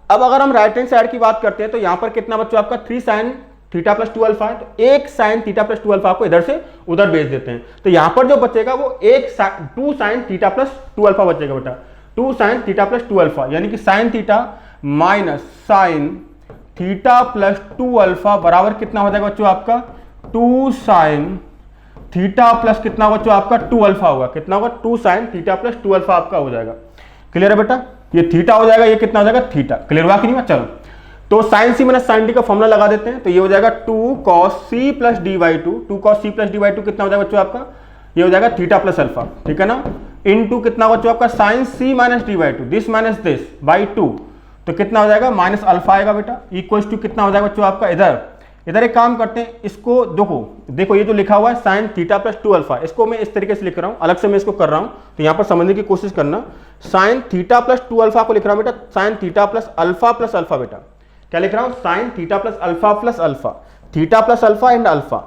अब अगर हम राइट हैंड साइड की बात करते हैं तो यहां पर कितना बच्चों आपका 3 साइन थीटा प्लस 2 अल्फा है, तो एक साइन थीटा प्लस 2 अल्फा को इधर से उधर भेज देते हैं। तो यहां पर जो बचेगा वो 2 साइन थीटा प्लस 2 अल्फा बचेगा बेटा, 2 साइन थीटा प्लस 2 अल्फा, यानी कि sine theta minus sine theta plus 2 alpha बराबर कितना हो जाएगा बच्चों आपका, 2 साइन थीटा प्लस कितना बच्चों आपका 2 अल्फा होगा। कितना होगा, 2 साइन थीटा प्लस 2 अल्फा आपका हो जाएगा। क्लियर है बेटा, ये थीटा हो जाएगा, ये कितना हो जाएगा थीटा। क्लियर हुआ कि नहीं? चलो तो साइन सी माइनस साइन डी का फॉर्मूला लगा देते हैं। तो ये हो जाएगा 2 cos c plus D by 2, 2 cos c plus D by 2 कितना हो जाएगा बच्चों आपका, ये हो जाएगा थीटा प्लस अल्फा। ठीक है ना, इनटू कितना बच्चों आपका sine c minus d by 2, this minus this by 2, तो कितना हो जाएगा माइनस अल्फा आएगा बेटा, इक्वल्स टू कितना हो जाएगा बच्चों आपका, इधर एक काम करते हैं, इसको देखो ये जो लिखा हुआ है साइन थीटा प्लस 2 अल्फा, इसको मैं इस तरीके से लिख रहा हूं, अलग से मैं इसको कर रहा हूं, तो यहां पर समझने की कोशिश करना। साइन थीटा प्लस 2 अल्फा को लिख रहा हूं बेटा, sign theta plus alpha beta, क्या लिख रहा हूं, sine theta plus alpha, theta plus alpha and alpha.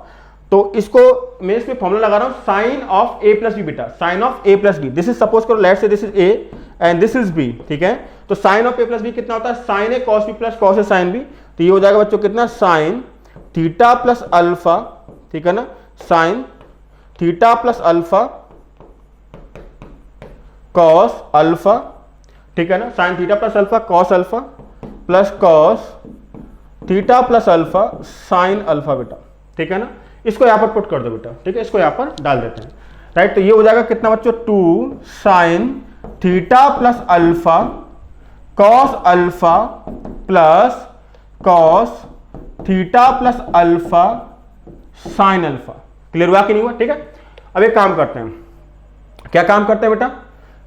तो इसको मैं इसमें फॉर्मूला लगा रहा हूं, sine of A plus B बेटा, sine of A plus B, this is suppose करो let's say this is A and this is B. ठीक है, तो sine of A plus B कितना होता है, sine A cos B plus cos A sine B. तो ये हो जाएगा बच्चों कितना, साइन थीटा प्लस अल्फा, ठीक है ना, sign theta plus alpha cos alpha, ठीक है ना, sign theta plus alpha cos alpha plus cos theta plus alpha sine alpha beta. ठीक है ना, इसको यहां पर पुट कर दो बेटा। ठीक है, इसको यहां पर डाल देते हैं। राइट, तो ये हो जाएगा कितना बच्चों, 2 sign theta plus alpha cos alpha plus cos theta plus alpha sine alpha. Clear हुआ कि नहीं हुआ? ठीक है, अब एक काम करते हैं, क्या काम करते हैं बेटा,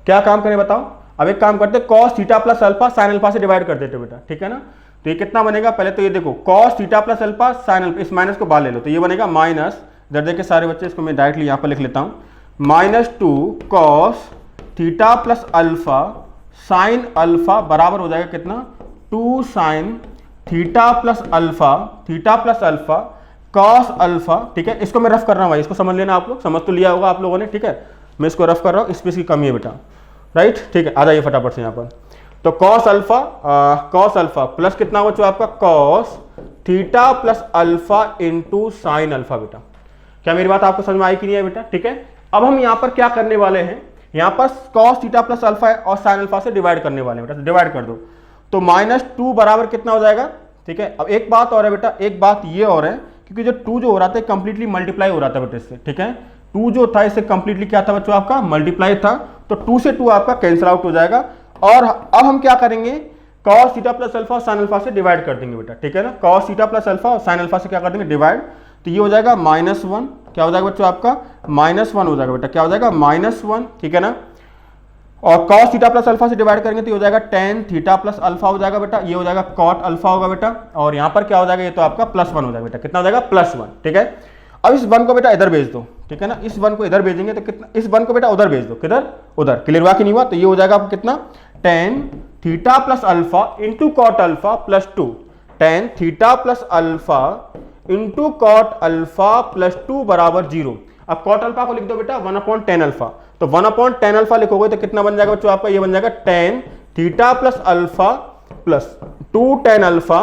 क्या काम करें बताओ। अब एक काम करते हैं, cos theta plus alpha sine alpha से डिवाइड कर देते बेटा। ठीक है ना, तो ये कितना बनेगा, पहले तो ये देखो cos theta plus alpha sine alpha, इस माइनस को बाहर ले लो, तो ये बनेगा माइनस, इधर देखिए सारे बच्चे, इसको मैं डायरेक्टली यहाँ पर लिख लेता हूँ, -2 cos theta plus alpha sine alpha बराबर हो जाएगा कितना, 2 sign theta plus alpha cos alpha. ठीक है, इसको मैं रफ कर रहा हूँ भाई, इसको समझ लेना, आप लोग समझ तो लिया होगा आप लोगों ने। ठीक है, मैं इसको रफ कर रहा हूँ, स्पेस की कमी है बेटा। राइट, ठीक है, आ जाइए फटाफट से यहाँ पर। तो कॉस अल्फा प्लस कितना बच्चों आपका, cos theta plus alpha into sine alpha beta. क्या मेरी बात आपको समझ में आई कि नहीं है बेटा? ठीक है, अब हम यहाँ पर क्या करने वाले हैं यहाँ पर cos थीटा प्लस अल्फा है और साइन अल्फा से डिवाइड करने वाले हैं बेटा, डिवाइड कर दो तो -2 बराबर कितना हो जाएगा, ठीक है। अब एक बात और है बेटा, एक बात ये और है, क्योंकि जो 2 जो हो रहा था कंप्लीटली मल्टीप्लाई हो रहा था बेटा इससे, ठीक है। 2 जो था इससे कंप्लीटली क्या था बच्चों आपका, मल्टीप्लाई था, तो 2 से 2 आपका कैंसिल आउट हो जाएगा। और अब हम क्या करेंगे, cos थीटा प्लस अल्फा और साइन अल्फा से डिवाइड कर देंगे बेटा, ठीक है ना। cos थीटा प्लस अल्फा और साइन अल्फा से क्या कर देंगे, डिवाइड, तो ये हो जाएगा -1, क्या हो जाएगा बच्चों आपका -1 हो जाएगा बेटा, क्या हो जाएगा -1, ठीक है ना। और cos थीटा प्लस अल्फा से डिवाइड करेंगे तो ये हो जाएगा tan थीटा प्लस अल्फा हो जाएगा बेटा, ये हो जाएगा cot अल्फा होगा बेटा, और यहाँ पर क्या हो जाएगा, ये तो आपका +1 हो जाएगा बेटा, कितना हो जाएगा +1, ठीक है। अब इस 1 को बेटा इधर भेज दो, ठीक है ना, इस 1 को इधर भेजेंगे तो कितना, इस 1 को बेटा उधर भेज दो, किधर, उधर, क्लियर हुआ कि नहीं हुआ। तो ये हो जाएगा आपको कितना, tan theta plus alpha into cot alpha plus 2, tan theta plus alpha into cot alpha plus 2 बराबर 0। अब कॉट अल्फा को लिख दो बेटा 1/tan अल्फा, तो 1/tan अल्फा लिखोगे तो कितना बन जाएगा बच्चों आपका, ये बन जाएगा tan theta plus alpha plus 2 tan alpha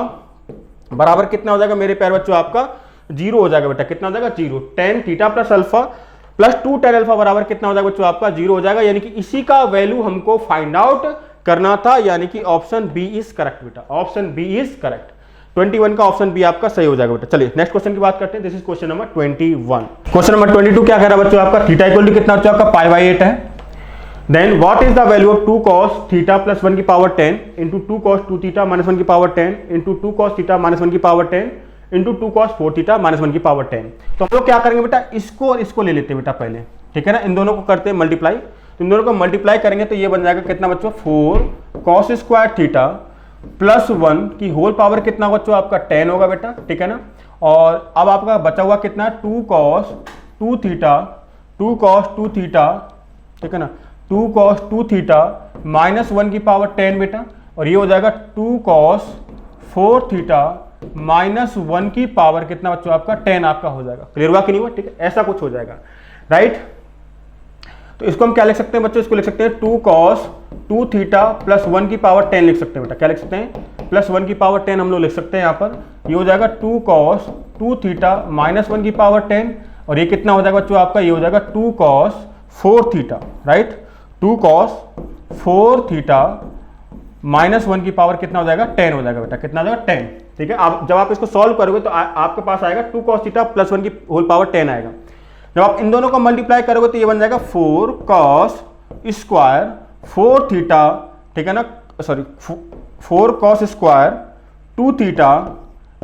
बराबर कितना हो जाएगा मेरे प्यारे बच्चों आपका 0 हो जाएगा बेटा, कितना हो जाएगा 0। tan theta plus alpha plus 2 tan alpha बराबर कितना हो जाएगा बच्चों आपका 0 हो जाएगा, यानी कि इसी का वैल्यू हमको फाइंड आउट करना था, यानी कि ऑप्शन बी इज करेक्ट बेटा, ऑप्शन बी इज करेक्ट। 21 का ऑप्शन बी आपका सही हो जाएगा बेटा। चलिए नेक्स्ट क्वेश्चन की बात करते हैं, this is question number 21। Question number 22 क्या कह रहा है बच्चों आपका, थीटा इक्वल टू कितना बच्चों आपका π/8 है। Then what is the value of 2 cos theta plus 1 की power 10 into 2 cos 2 theta minus 1 की power 10 into 2 cos theta minus 1 की power 10 into 2 cos 4 theta minus 1 की पावर 10। तो हम लोग क्या करेंगे बेटा, इसको और इसको ले लेते हैं बेटा पहले, ठीक है ना, इन दोनों को करते हैं मल्टीप्लाई, तो इन दोनों को मल्टीप्लाई करेंगे तो ये बन जाएगा कितना बच्चों 4 cos स्क्वायर थीटा प्लस 1 की होल पावर कितना बच्चों आपका 10 होगा बेटा, ठीक है ना। और अब आपका बचा हुआ कितना 2 cos 2 थीटा, ठीक है ना, 2 cos 2 थीटा माइनस 1 की पावर 10 बेटा, और ये हो जाएगा 2 cos 4 थीटा माइनस 1 की पावर कितना बच्चों आपका 10 आपका हो जाएगा। क्लियर हुआ कि नहीं हुआ, ठीक है, ऐसा कुछ हो जाएगा, राइट। तो इसको हम क्या लिख सकते हैं बच्चों, इसको लिख सकते हैं 2 cos 2 थीटा प्लस 1 की पावर 10 लिख सकते हैं बेटा, क्या लिख सकते हैं, प्लस 1 की पावर 10 हम लोग लिख सकते हैं यहाँ पर। ये हो जाएगा 2 cos 2 थीटा माइनस 1 की पावर 10, और ये कितना हो जाएगा बच्चों आपका, ये हो जाएगा 2 cos 4 theta, right, 2 cos 4 theta minus 1 की पावर कितना हो जाएगा 10 हो जाएगा बेटा, कितना हो जाएगा 10, ठीक है। आप जब आप इसको सॉल्व करोगे तो आपके पास आएगा 2 cos थीटा प्लस 1 की होल पावर 10 आएगा। जब आप इन दोनों को मल्टीप्लाई करोगे तो ये बन जाएगा 4 cos स्क्वायर 4 थीटा, ठीक है ना, sorry 4 cos square 2 theta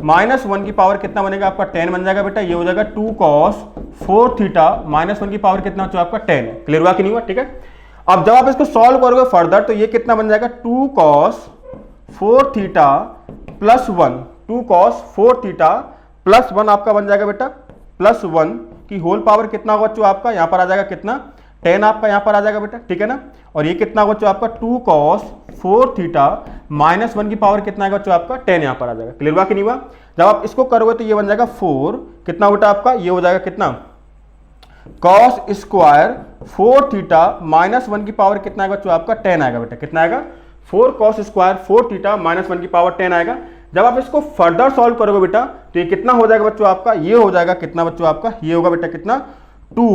minus 1 की पावर कितना बनेगा आपका 10 बन जाएगा बेटा, ये हो जाएगा 2 cos 4 थीटा माइनस 1 की पावर कितना हो आपका 10 है। क्लियर हुआ कि नहीं हुआ, ठीक है। अब जब आप इसको सॉल्व करोगे फर्दर तो ये कितना बन जाएगा 2 cos 4 theta plus 1, 2 cos 4 theta plus 1 आपका बन जाएगा बेटा, प्लस 1 की होल पावर कितना होगा बच्चों आपका, यहाँ पर आ जाएगा कितना 10 आपका यहाँ पर आ जाएगा बेटा, ठीक है ना। और ये कितना होगा बच्चों आपका 2 cos 4 थीटा माइनस 1 की पावर कितना आएगा बच्चों आपका 10 यहाँ पर आ जाएगा। क्लियर हुआ कि नहीं हुआ। जब आप इसको करोगे तो ये बन जाएगा 4 कितना बेटा आपका, ये हो जाएगा कितना cos स्क्वायर 4 थीटा माइनस 1 की पावर कितना आएगा बच्चों आपका 10 आएगा बेटा, कितना आएगा 4 cos स्क्वायर 4 थीटा माइनस 1 की पावर 10 आएगा। जब आप इसको फर्दर सॉल्व करोगे बेटा तो ये कितना हो जाएगा बच्चों आपका, ये हो जाएगा कितना बच्चों आपका, ये होगा बेटा कितना 2,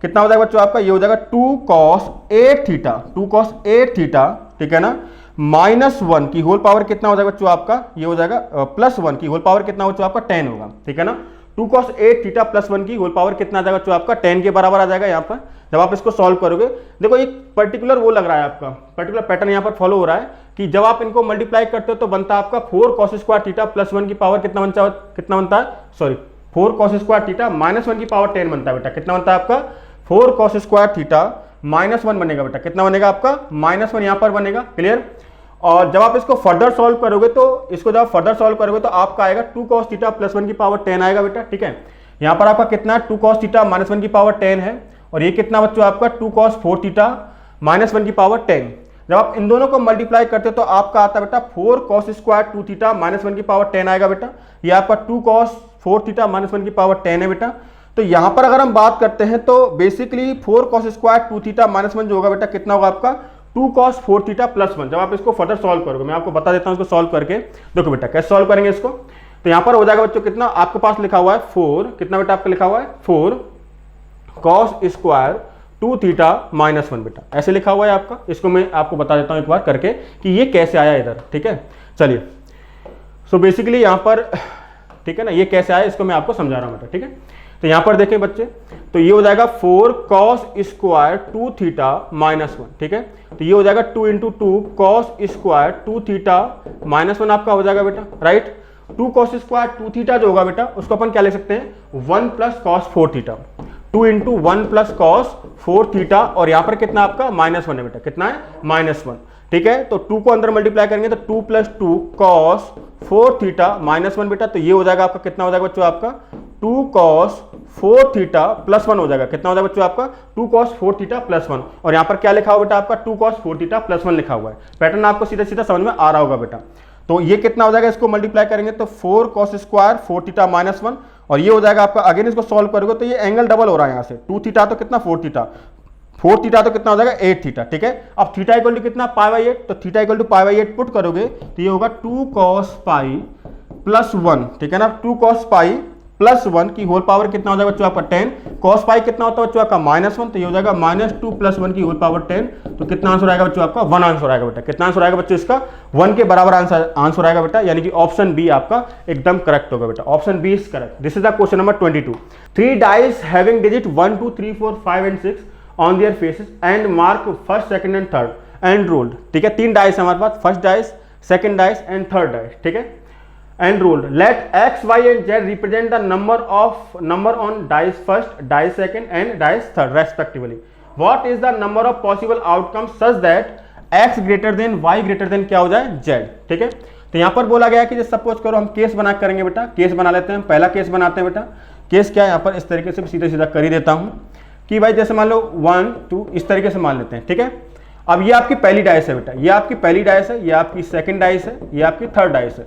कितना हो जाएगा बच्चों आपका, ये हो जाएगा 2 cos 8 थीटा, 2 cos 8 थीटा, ठीक है ना, माइनस 1 की होल पावर कितना हो जाएगा बच्चों आपका, ये हो जाएगा प्लस 1 की होल पावर कितना हो बच्चों आपका 10 होगा, ठीक है ना। 2 cos 8 थीटा प्लस 1 की होल पावर कितना आ जाएगा बच्चों आपका 10 के बराबर आ जाएगा यहाँ पर। जब आप इसको सॉल्व करोगे देखो एक पर्टिकुलर वो लग रहा है आपका, पर्टिकुलर पैटर्न यहाँ पर फॉलो हो रहा है कि जब आप इनको मल्टीप्लाई करते हो तो बनता है आपका 4 cos स्क्वायर थीटा प्लस 1 की पावर कितना बनता है, sorry 4 cos square theta minus 1 की पावर 10 बनता है बेटा, कितना बनता है आपका 4 cos स्क्वायर थीटा माइनस 1 बनेगा बेटा, कितना बनेगा आपका माइनस 1 यहाँ पर बनेगा। क्लियर। और जब आप इसको फर्दर सॉल्व करोगे तो इसको जब फर्दर सॉल्व करोगे तो आपका आएगा 2 cos थीटा प्लस 1 की पावर 10 आएगा बेटा, ठीक है। यहाँ पर आपका कितना 2 cos थीटा माइनस 1 की पावर 10 है, और ये कितना बच्चों आपका 2 cos 4 थीटा माइनस 1 की पावर 10। जब आप इन दोनों को मल्टीप्लाई करते हो तो आपका आता है बेटा 4 cos स्क्वायर 2 थीटा माइनस 1 की पावर 10 आएगा बेटा, ये आपका 2 cos 4 थीटा माइनस 1 की पावर 10 है बेटा। तो यहाँ पर अगर हम बात करते हैं तो basically 4 cos square 2 theta minus 1 जो होगा बेटा कितना होगा आपका 2 cos 4 थीटा प्लस 1। जब आप इसको फर्दर सॉल्व करोगे, मैं आपको बता देता हूँ इसको सॉल्व करके, देखो बेटा कैसे सॉल्व करेंगे इसको। तो यहाँ पर हो जाएगा बच्चों कितना आपके पास लिखा हुआ है 4, कितना बेटा आपका लिखा हुआ है 4 cos स्क्वायर 2 थीटा -1 बेटा, ऐसे लिखा हुआ है आपका। इसको मैं आपको बता देता हूं एक बार करके कि ये कैसे आया इधर, ठीक है। चलिए, सो बेसिकली यहां पर, ठीक है ना, ये कैसे आया इसको मैं आपको समझा रहा हूं बेटा, ठीक है। तो यहां पर देखें बच्चे, तो ये हो जाएगा 4 cos स्क्वायर 2 थीटा -1, ठीक है। तो ये हो जाएगा 2 × 2 cos स्क्वायर 2 थीटा -1 आपका हो जाएगा बेटा, राइट। 2 cos स्क्वायर 2 थीटा जो होगा बेटा, उसको अपन क्या लिख सकते हैं, 1 + cos 4 थीटा, 2 × 1 + cos 4 थीटा, और यहां पर कितना आपका -1 है बेटा, कितना है -1, ठीक है। तो 2 को अंदर मल्टीप्लाई करेंगे तो 2 + 2 cos 4 थीटा -1 बेटा, तो ये हो जाएगा आपका, कितना हो जाएगा बच्चों आपका 2 cos 4 थीटा +1 हो जाएगा, कितना हो जाएगा बच्चों आपका 2 cos 4 थीटा +1, और यहाँ पर क्या लिखा हुआ बेटा आपका 2 cos 4 थीटा +1 लिखा हुआ है। पैटर्न आपको सीधा सीधा समझ में आ रहा होगा बेटा। तो ये कितना हो जाएगा, इसको मल्टीप्लाई करेंगे तो 4 cos स्क्वायर 4 थीटा -1, और ये हो जाएगा आपका, अगेन इसको सॉल्व करोगे तो ये एंगल डबल हो रहा है यहाँ से, 2 थीटा तो कितना 4 थीटा, 4 थीटा तो कितना हो जाएगा 8 थीटा, ठीक है। अब थीटा इक्वल टू कितना π/8, तो थीटा इक्वल टू π/8 पुट करोगे तो ये होगा 2 cos π +1, ठीक है ना। 2 cos π +1 की होल पावर कितना हो जाएगा बच्चों आपका 10, cos π कितना होता है बच्चों आपका -1, तो ये हो जाएगा -2 + 1 की होल पावर 10, तो कितना आंसर आएगा बच्चों आपका 1 आंसर आएगा बेटा। कितना आंसर आएगा बच्चों इसका 1 के बराबर आंसर आएगा बेटा, यानी कि ऑप्शन बी आपका एकदम करेक्ट होगा बेटा, option B is correct. This is the question number 22। 3 dice having digit 1 2 3 4 5 and 6 on their faces and mark first second and third and rolled, ठीक है। 3 डाइस हमारे पास, first dice, second dice and third dice, ठीक है, and ruled. Let x, y and z represent the number on dice first, dice second and dice third respectively. What is the number of possible outcomes such that x greater than y greater than क्या हो जाए z, ठीक है। तो यहाँ पर बोला गया है कि जैसे सपोज करो हम केस बना करेंगे बेटा, केस बना लेते हैं, पहला केस बनाते हैं बेटा। केस क्या है यहाँ पर, इस तरीके से सीधा सीधा कर ही देता हूँ कि भाई जैसे मान लो 1 2 इस तरीके से मान लेते हैं, ठीक है। अब ये आपकी पहली डाइस है बेटा, ये आपकी पहली डाइस है, ये आपकी सेकंड डाइस है, ये आपकी थर्ड डाइस है।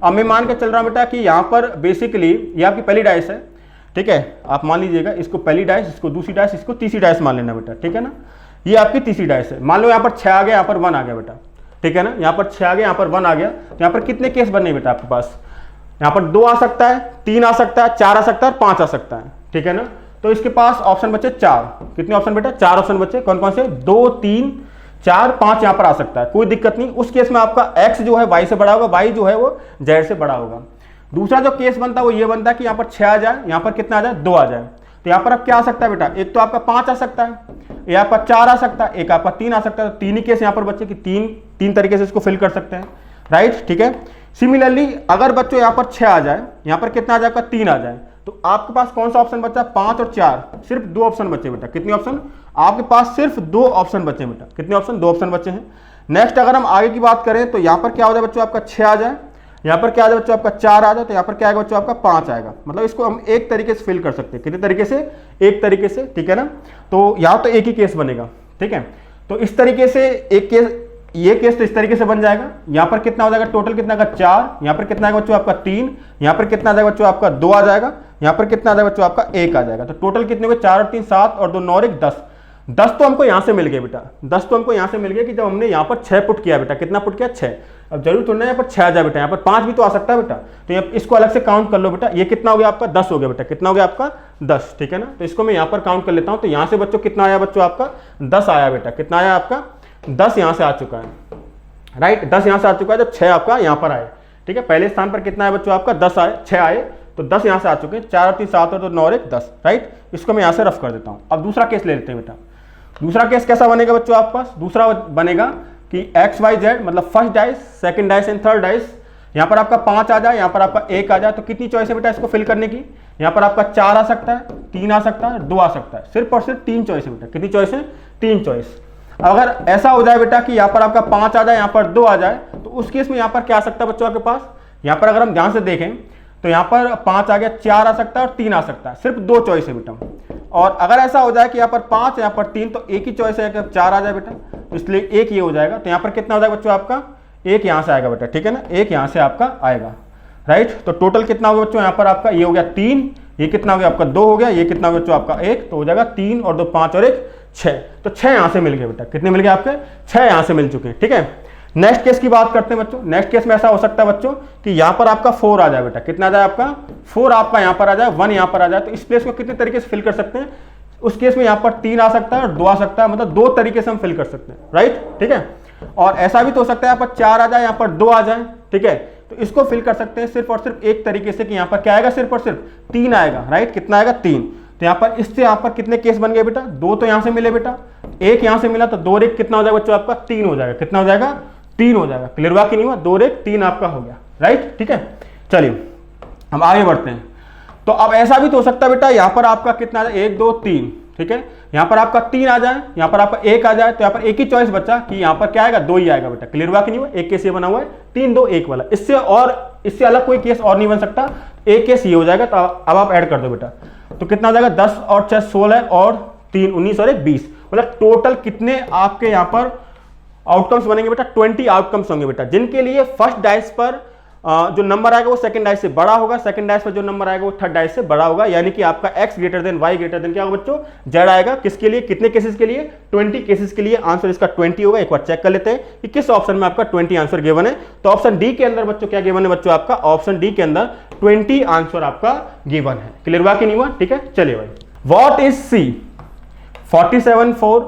अब मैं मान के चल रहा हूं बेटा कि यहाँ पर बेसिकली ये आपकी पहली डाइस है, ठीक है। आप मान लीजिएगा इसको पहली डाइस, इसको दूसरी डाइस, इसको तीसरी डाइस मान लेना बेटा, ठीक है ना। ये आपकी तीसरी डाइस है। मान लो यहाँ पर 6 आ गया, यहाँ पर 1 आ गया बेटा, ठीक है ना। यहाँ पर 6 आ गया, यहाँ पर 1 आ गया, तो यहाँ पर कितने केस बने बेटा आपके पास, यहाँ पर 2 आ सकता है, 3 आ सकता है, 4 आ सकता है और 5 आ सकता है, ठीक है ना। तो इसके पास ऑप्शन बचे 4, कितने ऑप्शन बेटा 4 ऑप्शन बचे, कौन कौन से 2 3 4 5 यहाँ पर आ सकता है, कोई दिक्कत नहीं। उस केस में आपका x जो है y से बड़ा होगा, y जो है वो z से बड़ा होगा। दूसरा जो केस बनता है वो ये बनता है कि यहाँ पर 6 आ जाए, यहाँ पर कितना आ जाए 2 आ जाए। तो यहाँ पर अब क्या आ सकता है बेटा, एक तो आपका 5 आ सकता है, एक आपका 4 आ सकता है, एक आपका 3 आ सकता है। तो 3 ही केस यहाँ पर बच्चे कि 3 तरीके से इसको फिल कर सकते हैं, राइट, ठीक है। सिमिलरली अगर बच्चों यहाँ पर 6 आ जाए, यहाँ पर कितना आ जाएगा 3 आ जाए, तो आपके पास कौन सा ऑप्शन बचा 5 और 4, सिर्फ 2 ऑप्शन बचे बेटा। कितने ऑप्शन आपके पास, सिर्फ 2 ऑप्शन बचे बेटा। कितने ऑप्शन 2 ऑप्शन बचे हैं। नेक्स्ट अगर हम आगे की बात करें तो यहाँ पर क्या हो जाए बच्चों आपका 6 आ जाए, यहाँ पर क्या आ जाए बच्चों आपका 4 आ जाए, तो यहाँ पर क्या आएगा बच्चों आपका 5 आएगा। मतलब इसको हम एक तरीके से फिल कर सकते हैं, कितने तरीके से, एक तरीके से, ठीक है ना। तो यहाँ तो एक ही केस बनेगा, ठीक है। तो इस तरीके से एक केस, ये केस तो इस तरीके से बन जाएगा। यहाँ पर कितना हो जाएगा टोटल, कितना का 4, यहाँ पर कितना आएगा बच्चों आपका 3, यहाँ पर कितना आ जाएगा बच्चों आपका 2 आ जाएगा, यहाँ पर कितना आ जाएगा बच्चों आपका 1 आ जाएगा। तो टोटल कितने हो गए 4 और 3 7 और 2 9 और 1 10। 10 तो हमको यहाँ से मिल गए बेटा, 10 तो हमको यहाँ से मिल गया कि जब हमने यहाँ पर 6 पुट किया बेटा। कितना पुट किया 6। अब जरूर तो यहाँ पर 6 आ जाए बेटा, यहाँ पर 5 भी तो आ सकता है बेटा। तो यहाँ इसको अलग से काउंट कर लो बेटा। ये कितना हो गया आपका 10 हो गया बेटा। कितना हो गया आपका 10, ठीक है ना। तो इसको मैं यहाँ पर काउंट कर लेता हूँ। तो यहाँ से बच्चों कितना आया बच्चों आपका 10 आया बेटा। कितना आया आपका 10 यहाँ से आ चुका है, राइट। 10 यहाँ से आ चुका है, जब 6 आपका यहाँ पर आए, ठीक है। पहले स्थान पर कितना है बच्चों आपका 10 आए, 6 आए, तो 10 यहाँ से आ चुके हैं। 4 और 3 7 और 2 9 और 1 10, राइट। इसको मैं यहाँ से रफ कर देता हूँ। अब दूसरा केस ले लेते हैं बेटा। दूसरा केस कैसा बनेगा बच्चों आपके पास, दूसरा बनेगा कि एक्स वाई जेड, मतलब first dice, second dice and third dice. यहाँ पर आपका 5 आ जाए, यहाँ पर आपका 1 आ जाए, तो कितनी चॉइस है बेटा इसको फिल करने की। यहाँ पर आपका 4 आ सकता है, 3 आ सकता है, 2 आ सकता है, सिर्फ और सिर्फ 3 चॉइस है बेटा। कितनी चॉइस है 3 चॉइस। अगर ऐसा हो जाए बेटा कि यहाँ पर आपका 5 आ जाए, यहाँ पर 2 आ जाए, तो उस केस में यहाँ पर क्या आ सकता है बच्चों आपके पास। यहाँ पर अगर हम ध्यान से देखें तो यहाँ पर 5 आ गया, 4 आ सकता है और 3 आ सकता है, सिर्फ 2 चॉइस है बेटा। और अगर ऐसा हो जाए कि यहाँ पर 5 यहाँ पर 3, तो एक ही चॉइस है कि 4 आ जाए बेटा, तो इसलिए एक ये हो जाएगा। तो यहाँ पर कितना हो जाएगा बच्चों आपका 1 यहाँ से आएगा बेटा, ठीक है ना। 1 यहाँ से आपका आएगा, राइट। तो टोटल कितना हो गया बच्चों यहाँ पर आपका, ये हो गया 3, ये कितना हो गया आपका 2 हो गया, ये कितना हो गया बच्चों आपका 1, तो हो जाएगा 3 और 2 5 और 1 6। तो 6 यहाँ से मिल गए बेटा। कितने मिल गए आपके 6 यहाँ से मिल चुके हैं, ठीक है। नेक्स्ट केस की बात करते हैं बच्चों। नेक्स्ट केस में ऐसा हो सकता है बच्चों कि यहाँ पर आपका 4 आ जाए बेटा। कितना आ जाए आपका 4 आपका यहाँ पर आ जाए, 1 यहाँ पर आ जाए। तो इस प्लेस को कितने तरीके से फिल कर सकते हैं, उस केस में यहाँ पर 3 आ सकता है और 2 आ सकता है, मतलब 2 तरीके से हम फिल कर सकते हैं, राइट, ठीक है। और ऐसा भी तो हो सकता है यहाँ पर 4 आ जाए, यहाँ पर 2 आ जाए, ठीक है। तो इसको फिल कर सकते हैं सिर्फ और सिर्फ एक तरीके से कि यहाँ पर क्या आएगा, सिर्फ और सिर्फ 3 आएगा, राइट। कितना आएगा, 3। तो यहाँ पर इससे यहाँ पर कितने केस बन गए बेटा, 2 तो यहाँ से मिले बेटा, 1 यहाँ से मिला, तो 2 रेख कितना हो जाएगा बच्चों आपका, 3 हो जाएगा। कितना हो जाएगा, 3 हो जाएगा। क्लियर हुआ कि नहीं हुआ, 2 रेख 3 आपका हो गया, राइट, ठीक है। चलिए हम आगे बढ़ते हैं। तो अब ऐसा भी तो हो सकता है बेटा, यहाँ पर आपका कितना आ जाए, 1 2 3, ठीक है। यहाँ पर आपका 3 आ जाए, यहाँ पर आपका 1 आ जाए, तो यहाँ पर एक ही चॉइस बचा कि यहाँ पर क्या आएगा, 2 ही आएगा बेटा। क्लियर हुआ कि नहीं हुआ, एक केस ये बना हुआ है 3 2 1 वाला, इससे अलग कोई केस और नहीं बन सकता। एक केस ये हो जाएगा। तो अब आप ऐड कर दो बेटा, तो कितना हो जाएगा, 10 और 6 16 और 3 19 और 1 20, मतलब टोटल कितने आपके यहाँ पर आउटकम्स बनेंगे बेटा, 20 आउटकम्स होंगे बेटा, जिनके लिए फर्स्ट डाइस पर जो नंबर आएगा वो सेकंड डाइस से बड़ा होगा, सेकंड डाइस पर जो नंबर आएगा वो थर्ड डाइस से बड़ा होगा, यानी कि आपका x greater than y greater than क्या होगा बच्चों, z आएगा। किसके लिए, कितने केसेस के लिए, 20 केसेस के लिए। आंसर इसका 20 होगा। एक बार चेक कर लेते हैं कि किस ऑप्शन में आपका 20 आंसर गिवन है। तो ऑप्शन डी के अंदर बच्चों क्या गिवन है बच्चों, आपका ऑप्शन डी के अंदर 20 आंसर आपका गिवन है। क्लियर हुआ कि नहीं हुआ, ठीक है। चलिए भाई, what is C 47 4,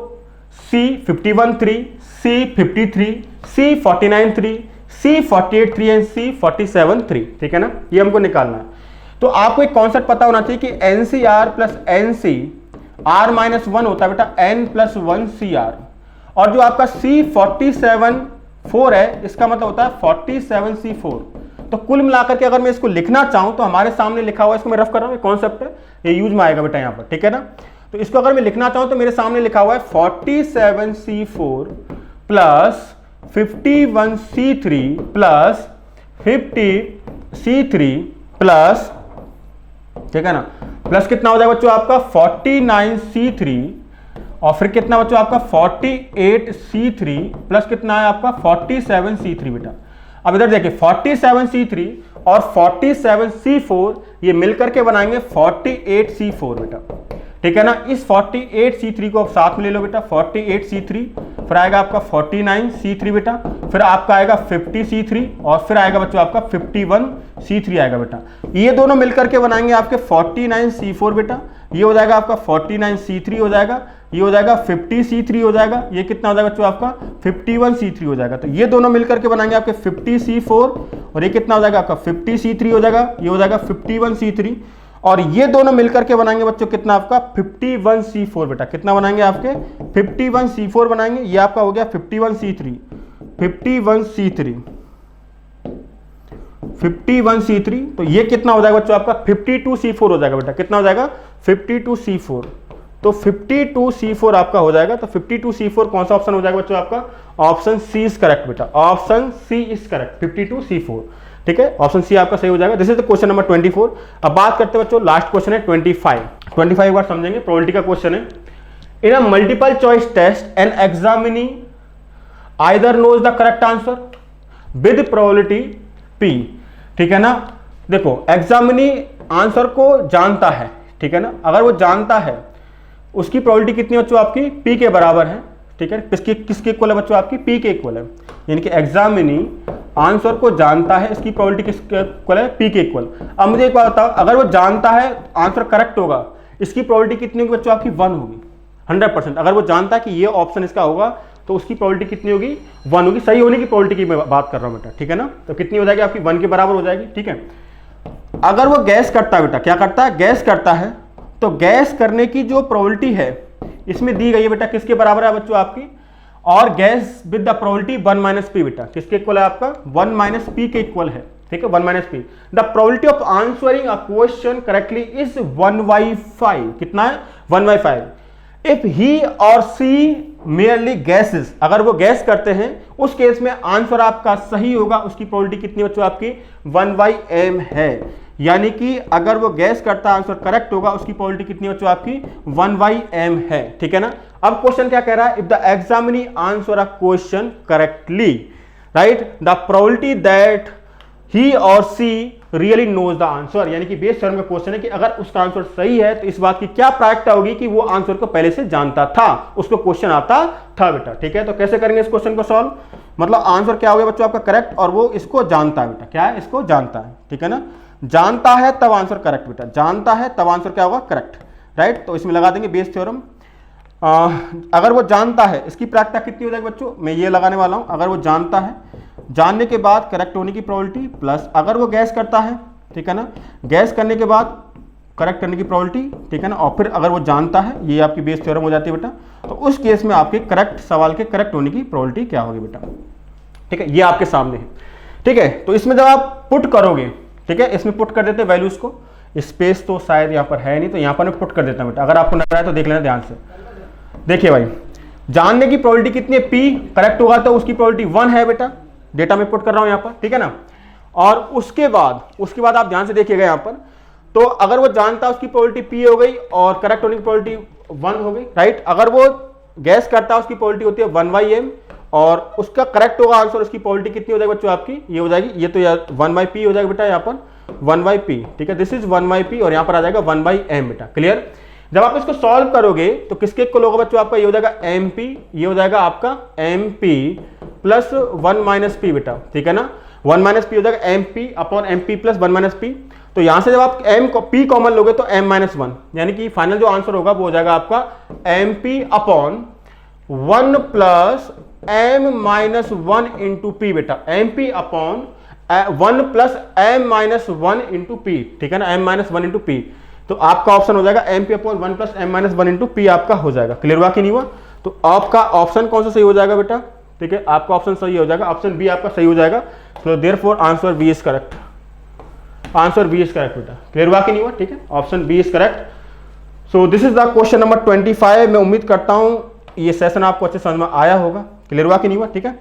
C 51 3, C 53, C 49 3, C 48 3 and C 47 3, ठीक है ना, ये हमको निकालना है। तो आपको एक कॉन्सेप्ट पता होना चाहिए कि NCR प्लस NC R-1 होता है बेटा N प्लस 1 CR, और जो आपका C 47 4 है, इसका मतलब होता है 47 C4। तो कुल मिलाकर के अगर मैं इसको लिखना चाहूं तो हमारे सामने लिखा हुआ है, इसको मैं रफ कर रहा हूं, कॉन्सेप्ट है ये यूज में आएगा बेटा यहाँ पर, ठीक है ना। तो इसको अगर मैं लिखना चाहूं तो मेरे सामने लिखा हुआ है 47 C4 plus 51 C3 plus 50 C3 plus, ठीक है ना, प्लस कितना हो जाएगा बच्चों आपका 49 C3, और फिर कितना बच्चों आपका 48 C3 प्लस कितना है आपका 47 C3 बेटा। अब इधर देखिए 47 C3 और 47 C4 ये मिलकर के बनाएंगे 48 C4 बेटा, ठीक है ना। इस 48 C3 को आप साथ में ले लो बेटा, 48 C3, फिर आएगा आपका 49 C3 बेटा, फिर आपका आएगा 50 C3, और फिर आएगा बच्चों आपका 51 C3 आएगा बेटा। ये दोनों मिलकर के बनाएंगे आपके 49 C4 बेटा, ये हो जाएगा आपका 49 C3 हो जाएगा, ये हो जाएगा 50 C3 हो जाएगा, ये कितना हो जाएगा बच्चों आपका 51 C3 हो जाएगा। तो ये दोनों मिलकर के बनाएंगे आपके 50 C4, और ये कितना हो जाएगा आपका 50 C3 हो जाएगा, ये हो जाएगा 51 C3, और ये दोनों मिलकर के बनाएंगे बच्चों कितना आपका 51 C4 बेटा। कितना बनाएंगे आपके 51 C4 बनाएंगे, ये आपका हो गया 51 C3, 51 C3, 51 C3, तो ये कितना हो जाएगा बच्चों आपका 52 C4 हो जाएगा बेटा। कितना हो जाएगा 52 C4, तो 52 C4 आपका हो जाएगा। तो 52 C4 कौन सा ऑप्शन हो जाएगा बच्चों आपका, ऑप्शन सी इज करेक्ट बेटा, option C is correct, 52 C4, ठीक है, ऑप्शन सी आपका सही हो जाएगा। This is the question number 24। अब बात करते हैं बच्चों, लास्ट क्वेश्चन है 25 एक बार समझेंगे, प्रोबेबिलिटी का क्वेश्चन है। In a multiple choice test an examinee either knows the correct answer with probability P, ठीक है ना। देखो एग्जामिनी आंसर को जानता है, ठीक है ना, अगर वो जानता है उसकी प्रोबेबिलिटी कितनी बच्चों आपकी P के बराबर है, ठीक है। किसके इक्वल है बच्चों आपकी P के इक्वल है, यानी कि एग्जामिनी आंसर को जानता है, इसकी प्रोबेबिलिटी किसके इक्वल है, P के इक्वल। अब मुझे एक बात बताओ, अगर वो जानता है आंसर करेक्ट होगा, इसकी प्रोबेबिलिटी कितनी होगी बच्चों आपकी 1 होगी, 100%। अगर वो जानता है कि ये ऑप्शन इसका होगा तो उसकी प्रोबेबिलिटी कितनी होगी, 1 होगी। सही होने की प्रोबेबिलिटी की मैं बात कर रहा हूं बेटा, ठीक है ना। तो कितनी हो जाएगी आपकी 1 के बराबर हो जाएगी, ठीक है। अगर वो गैस करता है बेटा, क्या करता है, गैस करता है, तो गैस करने की जो प्रोबेबिलिटी है इसमें दी गई है बेटा, किसके बराबर है बच्चों आपकी, और gas with the probability 1 minus P बेटा, किसके इक्वल है आपका 1 माइनस पी के इक्वल है, ठीक है, 1 minus P. The probability of answering a question correctly is 1/5, कितना है 1/5। इफ ही और सी मेयरली गैसेस, अगर वो गैस करते हैं उस केस में आंसर आपका सही होगा, उसकी प्रोबेबिलिटी कितनी बच्चों आपकी 1/m है, यानी कि अगर वो गैस करता आंसर करेक्ट होगा उसकी प्रोबेबिलिटी कितनी बच्चों आपकी 1/m है, ठीक है ना। अब क्वेश्चन क्या कह रहा है, if the examinee answer a question correctly, right, the probability that he और सी रियली नोज द आंसर, यानी कि बेस टर्म का क्वेश्चन है कि अगर उसका आंसर सही है तो इस बात की क्या प्रायिकता होगी कि वो आंसर को पहले से जानता था, उसको क्वेश्चन आता था बेटा, ठीक है। तो कैसे करेंगे इस क्वेश्चन को सॉल्व, मतलब आंसर क्या हो गया बच्चों आपका करेक्ट, और वो इसको जानता है बेटा, क्या है, इसको जानता है, ठीक है ना। जानता है तब आंसर करेक्ट बेटा, जानता है तब आंसर क्या होगा करेक्ट, राइट। तो इसमें लगा देंगे बेस थ्योरम। अगर वो जानता है, इसकी प्रायिकता कितनी हो जाएगी बच्चों, मैं ये लगाने वाला हूँ, अगर वो जानता है, जानने के बाद करेक्ट होने की प्रोबेबिलिटी प्लस अगर वो गैस करता है, ठीक है ना, गैस करने के बाद करेक्ट करने की प्रोबेबिलिटी, ठीक है ना, और फिर अगर वो जानता है, ये आपकी बेस थ्योरम हो जाती है बेटा। तो उस केस में आपके करेक्ट सवाल के करेक्ट होने की प्रोबेबिलिटी क्या होगी बेटा, ठीक है, ये आपके सामने है, ठीक है। तो इसमें जब आप पुट करोगे, ठीक है, इसमें पुट कर देते हैं वैल्यूज को, स्पेस तो शायद यहाँ पर है नहीं, तो यहाँ पर मैं पुट कर देता हूँ बेटा, अगर आपको लग रहा है तो देख लेना ध्यान से। देखिए भाई, जानने की प्रोबेबिलिटी कितनी है, P करेक्ट होगा तो उसकी प्रोबेबिलिटी 1 है बेटा, डेटा में पुट कर रहा हूं यहां पर, ठीक है ना। और उसके बाद आप ध्यान से देखिएगा यहां पर, तो अगर वो जानता है उसकी प्रोबेबिलिटी P हो गई और करेक्ट होने की प्रोबेबिलिटी 1 हो गई, राइट। अगर वो गैस करता है उसकी प्रोबेबिलिटी होती है 1/m और उसका करेक्ट होगा आंसर, उसकी प्रोबेबिलिटी कितनी हो जाएगी बच्चों आपकी, ये हो जाएगी, ये तो यार 1/p हो जाएगा बेटा, यहाँ पर 1/p, ठीक है, दिस इज 1/p और यहाँ पर आ जाएगा 1/m बेटा, क्लियर। जब आप इसको सॉल्व करोगे तो किसके इक्वल होगा बच्चों आपका, ये हो जाएगा mp, ये हो जाएगा आपका mp प्लस 1 - p बेटा, ठीक है ना, 1 - p हो जाएगा mp upon mp plus 1 - p। तो यहां से जब आप p कॉमन लोगे तो m - 1, यानी कि फाइनल जो आंसर होगा वो हो जाएगा आपका mp upon 1 plus m - 1 into p बेटा, mp upon 1 plus m - 1 into p, ठीक है ना, m - 1 इंटू p। तो आपका ऑप्शन हो जाएगा mp upon 1 plus m - 1 into p आपका हो जाएगा, क्लियर हुआ कि नहीं हुआ। तो आपका ऑप्शन कौन सा सही हो जाएगा बेटा, ठीक है, आपका ऑप्शन सही हो जाएगा, ऑप्शन बी आपका सही हो जाएगा। So therefore answer B is correct, answer B is correct बेटा, क्लियर हुआ कि नहीं हुआ, ठीक है, option B is correct. So this is the question number 25। मैं उम्मीद करता हूं ये सेशन आपको अच्छे समझ में आया होगा, क्लियर हुआ कि नहीं हुआ, ठीक है।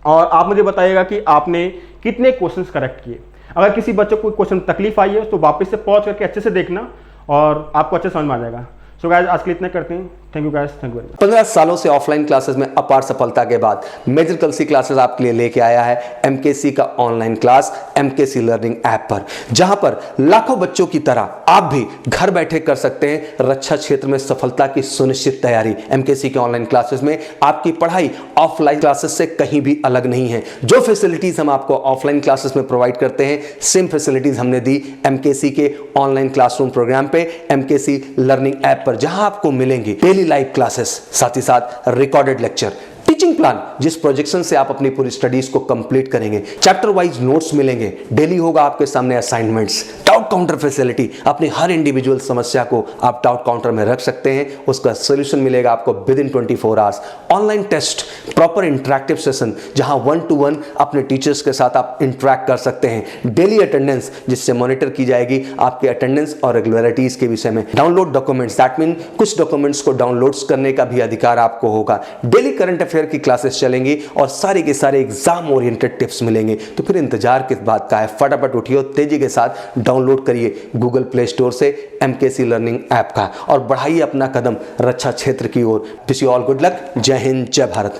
और आप मुझे बताइएगा कि आपने कितने क्वेश्चंस करेक्ट किए। अगर किसी बच्चे को क्वेश्चन तकलीफ आई है तो वापस से पॉज करके अच्छे से देखना और आपको अच्छे समझ में आ जाएगा। सो गाइस आज के लिए इतना करते हैं, thank you guys, thank you very much.
15 सालों से ऑफलाइन क्लासेस में अपार सफलता के बाद मेजर कलसी क्लासेस आपके लिए लेके आया है एमकेसी का online class MKC learning app पर, जहां पर लाखों बच्चों की तरह आप भी घर बैठे कर सकते हैं रक्षा क्षेत्र में सफलता की सुनिश्चित तैयारी। एमकेसी के ऑनलाइन क्लासेस में आपकी पढ़ाई ऑफलाइन क्लासेस से कहीं भी अलग नहीं है। जो फैसिलिटीज हम आपको ऑफलाइन क्लासेस में प्रोवाइड करते हैं, सेम फैसिलिटीज हमने दी एमकेसी के ऑनलाइन क्लासरूम प्रोग्राम पे, एमकेसी लर्निंग ऐप पर, जहां आपको मिलेंगे डेली लाइव क्लासेस, साथ ही साथ रिकॉर्डेड लेक्चर, टीचिंग प्लान जिस प्रोजेक्शन से आप अपनी पूरी स्टडीज को कंप्लीट करेंगे, चैप्टर वाइज नोट्स मिलेंगे, डेली होगा आपके सामने असाइनमेंट्स, डाउट काउंटर फैसिलिटी, अपनी हर इंडिविजुअल समस्या को आप डाउट काउंटर में रख सकते हैं, उसका सॉल्यूशन मिलेगा आपको within 24 hours, online test, proper interactive session जहां 1-to-1 अपने टीचर्स के साथ आप इंटरैक्ट कर सकते हैं, डेली अटेंडेंस जिससे मॉनिटर की जाएगी आपके अटेंडेंस और रेगुलरिटीज के विषय में, डाउनलोड डॉक्यूमेंट्स, दैट मीन कुछ डॉक्यूमेंट्स को डाउनलोड्स करने का भी अधिकार आपको होगा, डेली करंट अफेयर की क्लासेस चलेंगी और सारे के सारे एग्जाम ओरिएंटेड टिप्स मिलेंगे। तो फिर इंतजार किस बात का है, फटाफट उठिए, तेजी के साथ डाउनलोड करिए गूगल प्ले स्टोर से एमकेसी लर्निंग ऐप का और बढ़ाइए अपना कदम रक्षा क्षेत्र की ओर। Wish you all good luck. जय हिंद, जय भारत।